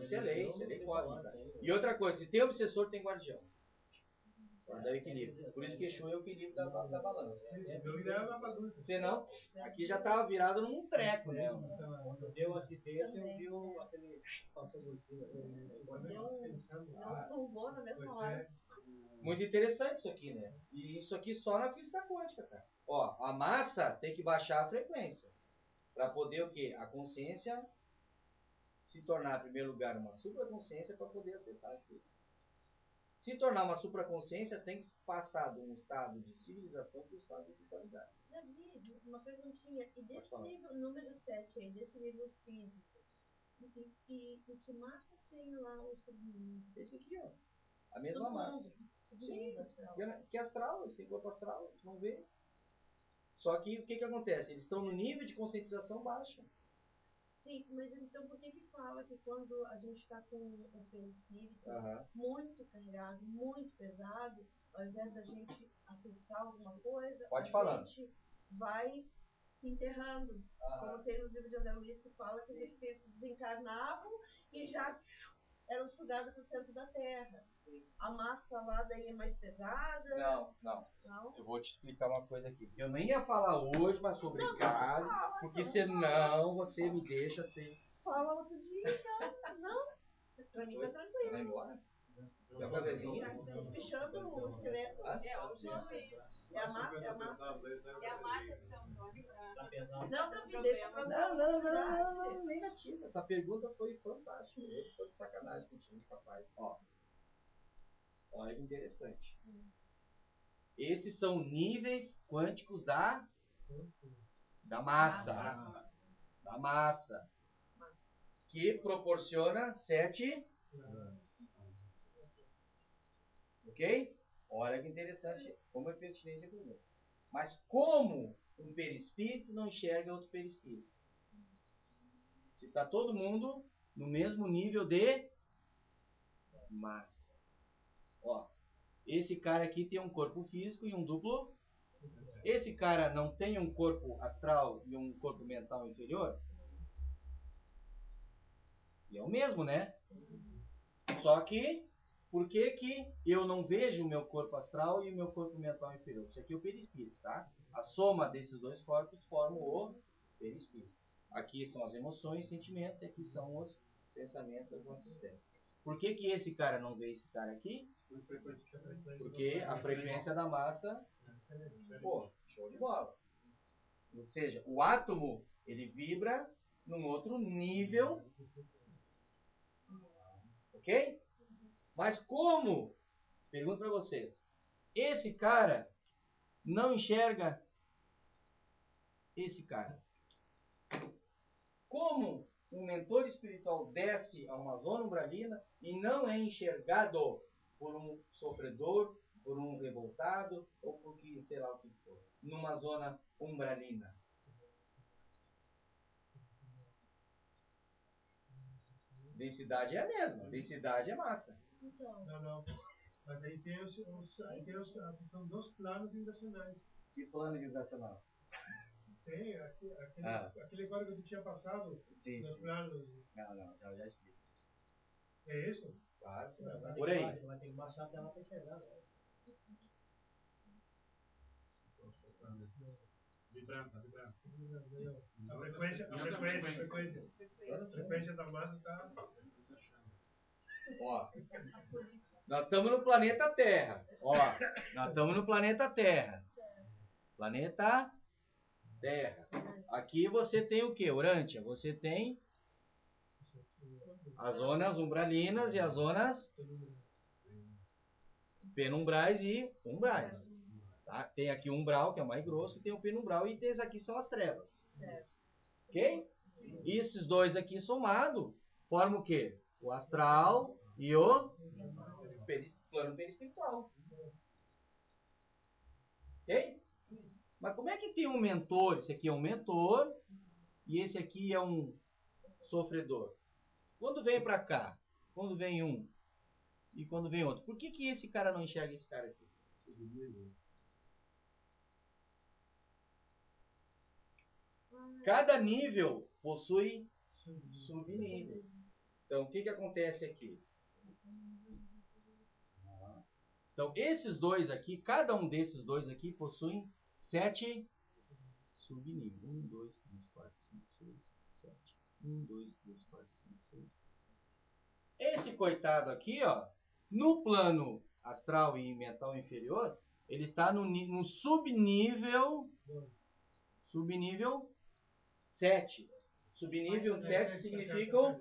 Isso é lei cósmica. E outra coisa, se tem obsessor, tem guardião. Para dar equilíbrio. Por isso que Exu é o equilíbrio da balança. Não virar uma bagunça. Senão, aqui já estava virado num treco, né? Quando deu acidente, eu vi aquele passou por cima. Não vou na mesma hora. Muito interessante isso aqui, né? E isso aqui só na física quântica, cara. Ó, a massa tem que baixar a frequência. Para poder o quê? A consciência se tornar, em primeiro lugar, uma supraconsciência para poder acessar aquilo. Se tornar uma supraconsciência, tem que passar de um estado de civilização para um estado de espiritualidade. Davi, uma perguntinha. E desse nível, número 7 aí, desse nível físico, e que massa tem lá o submundo? Esse aqui, ó. A mesma massa. Sim, que astral, eles têm corpo astral, eles não vê. Só que o que acontece? Eles estão no nível de conscientização baixo. Sim, mas então por que fala que quando a gente está com um perispírito muito carregado, muito pesado, ao invés da gente acessar alguma coisa, a gente vai se enterrando? Como tem nos livros de André Luiz que fala que os espíritos desencarnavam e já eram sugados para o centro da Terra. A massa lá daí é mais pesada? Não. Eu vou te explicar uma coisa aqui. Eu nem ia falar hoje, mas sou obrigado, porque senão você me deixa assim. Fala outro dia, então. Não, pra mim tá tranquilo. Vai embora? Tá espichando o esqueleto. É a massa. É a massa que tá Não, Davi, deixa pra dar. Não, negativa. Essa pergunta foi fantástica. Eu tô de sacanagem contigo, capaz. Ó. Olha que interessante. Esses são níveis quânticos da massa. Da massa. Que proporciona 7. Ok? Olha que interessante. Como é pertinente a pergunta. Mas como um perispírito não enxerga outro perispírito? Se está todo mundo no mesmo nível de massa. Ó, esse cara aqui tem um corpo físico e um duplo. Esse cara não tem um corpo astral e um corpo mental inferior? E é o mesmo, né? Só que, por que eu não vejo o meu corpo astral e o meu corpo mental inferior? Isso aqui é o perispírito, tá? A soma desses dois corpos forma o perispírito. Aqui são as emoções, sentimentos, e aqui são os pensamentos, as nossas ideias. Por que esse cara não vê esse cara aqui? Porque a frequência da massa, pô, show de bola. Ou seja, o átomo, ele vibra num outro nível. Ok? Mas como, pergunto para vocês, esse cara não enxerga esse cara? Como um mentor espiritual desce a uma zona umbralina e não é enxergado por um sofredor, por um revoltado ou por que, sei lá o que for, numa zona umbralina? Densidade é a mesma, densidade é massa. Então, Não. Mas aí tem, a questão dos planos vibracionais. Que plano vibracional? Tem aquele código que tu tinha passado Sim, dos sim. planos. Não, já explico. É isso? Claro. Tá. Por aí. Vai ter que baixar a tela para enxergar, né? Vibrando, tá vibrando. A frequência da massa está. Ó, nós estamos no planeta Terra. Ó, nós estamos no planeta Terra. Planeta Terra. Aqui você tem o que, Urântia? Você tem as zonas umbralinas e as zonas penumbrais e umbrais. Tá? Tem aqui o umbral, que é o mais grosso, e tem o penumbral, e esses aqui são as trevas. Ok? E esses dois aqui somados formam o quê? O astral e o plano perispiritual. Ok? Mas como é que tem um mentor? Esse aqui é um mentor e esse aqui é um sofredor. Quando vem para cá, quando vem um e quando vem outro, por que esse cara não enxerga esse cara aqui? Cada nível possui subnível. Então, o que acontece aqui? Então, esses dois aqui, cada um desses dois aqui possuem 7 subníveis. 1, 2, 3, 4, 5, 6, 7. 1, 2, 3, 4, 5, 6, 7. Esse coitado aqui, ó, no plano astral e mental inferior, ele está no subnível 7. Subnível 7 significa o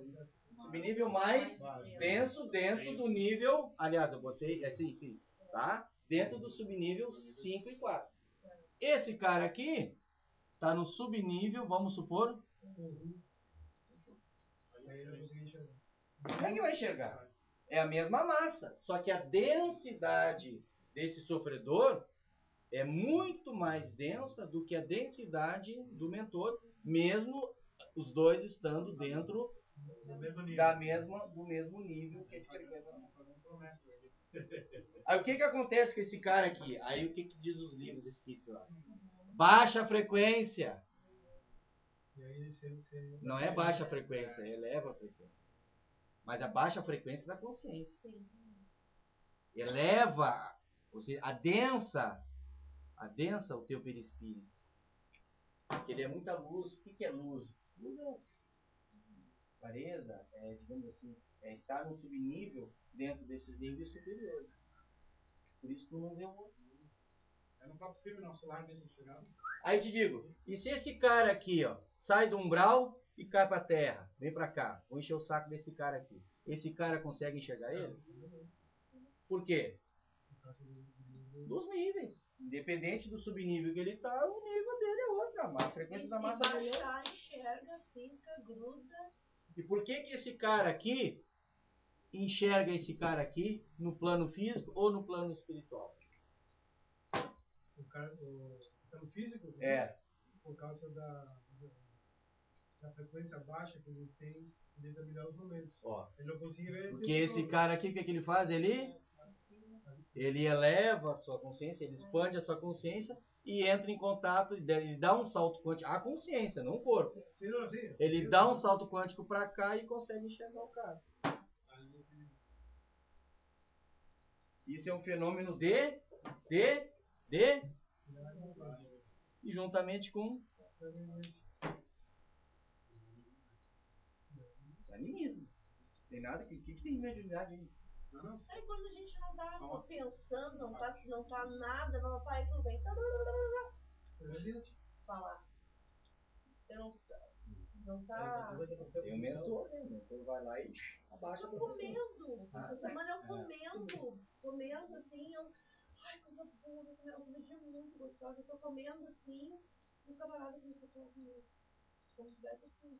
subnível mais denso dentro do nível. Aliás, eu botei. Sim. Tá? Dentro do subnível 5 e 4. Esse cara aqui está no subnível, vamos supor. Como é que vai enxergar? É a mesma massa, só que a densidade desse sofredor é muito mais densa do que a densidade do mentor, mesmo os dois estando dentro do mesmo nível que ele frequenta. Aí o que acontece com esse cara aqui? Aí o que diz os livros escritos lá? Baixa frequência. Não é baixa frequência, eleva a frequência. Mas a baixa frequência da consciência. Eleva, ou seja, adensa o teu perispírito. Porque ele é muita luz. O que é luz? Luz é clareza, digamos assim, estar num subnível dentro desses níveis superiores. Por isso tu não vê o outro. É no próprio filme, nosso lar mesmo chegado. Aí te digo, e se esse cara aqui, ó, sai do umbral e cai pra terra, vem pra cá, vou encher o saco desse cara aqui. Esse cara consegue enxergar ele? Por quê? Dos níveis. Independente do subnível que ele tá, o nível dele é outro. A frequência da massa dele é outra. baixar, enxerga, fica, gruda. E por que esse cara aqui enxerga esse cara aqui no plano físico ou no plano espiritual? O plano físico? É. Por causa da frequência baixa que ele tem em determinados momentos. Ó, ele não consegue ver. porque esse cara aqui, o que ele faz? Ele eleva a sua consciência, ele expande a sua consciência e entra em contato, ele dá um salto quântico, a consciência, não o corpo. Ele dá um salto quântico para cá e consegue enxergar o cara. Isso é um fenômeno e juntamente com animismo. Tem nada que tem mediunidade aí. Aí quando a gente não tá pensando, não tá nada, não tá aí tudo bem. Falar. Não tá. Tem o mentor, né? O mentor vai lá e abaixa Tô a comendo. Ah, Essa semana eu comendo assim, ai, coisa boa, uma comidinha muito gostosa, eu tô comendo assim, e o camarada começou a falar comigo. Como se tivesse assim,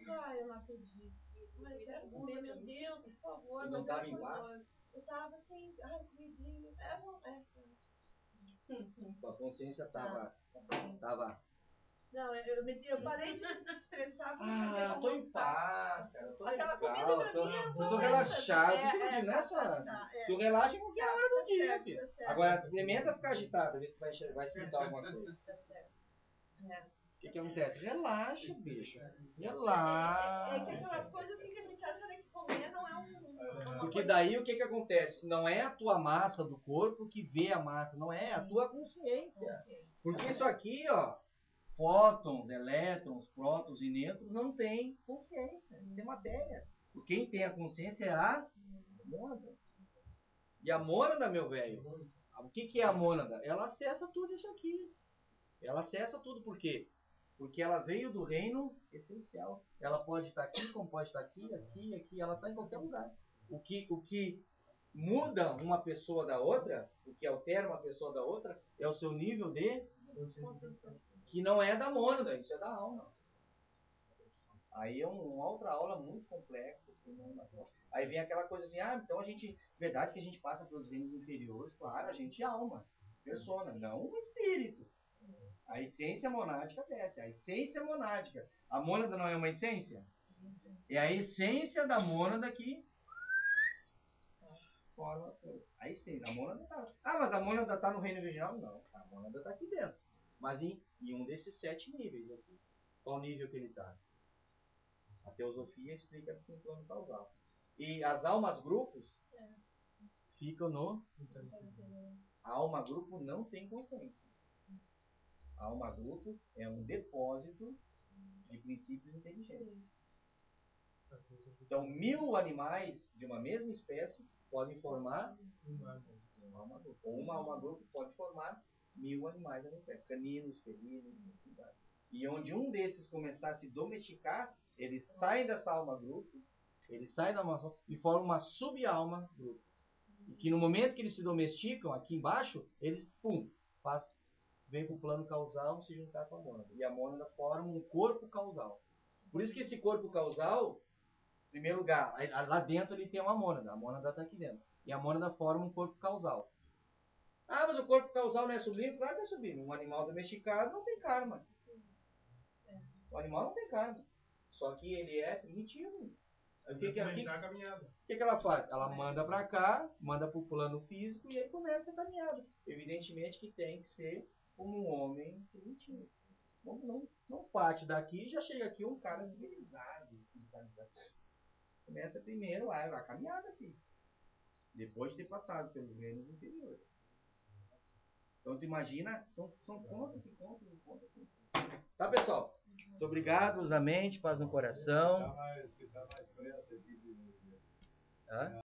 ai, eu não acredito. Mas eu quero comer, meu Deus, por favor. Tu não mas tava era em coisa- paz? Eu tava assim, ai, comidinha. Tua consciência tava. Não, eu parei de me estressar. Ah, tô em paz, cara. Tô Aquela legal. comida pra mim era Eu uma tô coisa, relaxado. é, Você imagina, né, só? é. Tu relaxa em qualquer hora do dia, certo, filho. tá certo. Agora, experimenta ficar agitado, ver se vai esquentar alguma coisa. Tá certo. É. O que acontece? Relaxa, bicho. É que Relaxa. aquelas coisas assim que a gente acha que comer não é uma Porque coisa- daí o que acontece? Não é a tua massa do corpo que vê a massa, não é a tua consciência. Ok. Porque isso aqui, ó, fótons, elétrons, prótons e nêutrons não tem consciência. Isso é matéria. Quem tem a consciência é a mônada. E a mônada, meu velho, o que é a mônada? Ela acessa tudo isso aqui. Ela acessa tudo por quê? Porque ela veio do reino essencial. Ela pode estar aqui, como pode estar aqui, aqui, aqui. Ela está em qualquer lugar. O que muda uma pessoa da outra, o que altera uma pessoa da outra, é o seu nível de... que não é da mônada, isso é da alma. Aí é uma outra aula muito complexa. Aí vem aquela coisa assim, então a gente... Verdade que a gente passa pelos reinos inferiores, claro, a gente é alma, persona, não o espírito. A essência monádica desce, a essência monádica. A mônada não é uma essência? É a essência da mônada que forma as coisas. A essência, a mônada tá... mas a mônada está no reino virginal? Não, a mônada está aqui dentro. Mas em um desses 7 níveis aqui. Qual nível que ele está? A teosofia explica no plano causal. E as almas grupos ficam no... A alma grupo não tem consciência. A alma grupo é um depósito de princípios inteligentes. Então, 1000 animais de uma mesma espécie podem formar uma alma grupo. Ou uma alma grupo pode formar 1000 animais da mesma espécie. Caninos, felinos, e onde um desses começar a se domesticar, ele sai dessa alma grupo, ele sai da alma e forma uma subalma grupo. E que no momento que eles se domesticam, aqui embaixo, eles, vem para o plano causal se juntar com a mônada. E a mônada forma um corpo causal. Por isso que esse corpo causal, em primeiro lugar, lá dentro ele tem uma mônada. A mônada está aqui dentro. E a mônada forma um corpo causal. Mas o corpo causal não é sublime? Claro que é sublime. Um animal domesticado não tem karma. O animal não tem karma. Só que ele é primitivo. O que ela faz? Ela manda para cá, manda para o plano físico e aí começa a caminhada. Evidentemente que tem que ser como um homem primitivo. Não parte daqui e já chega aqui um cara civilizado, espiritualizado. Começa primeiro a caminhada aqui. Depois de ter passado pelos reinos inferiores. Então tu imagina, são contas e contas e contas. Tá, pessoal? Muito obrigado, luz na mente, paz no coração.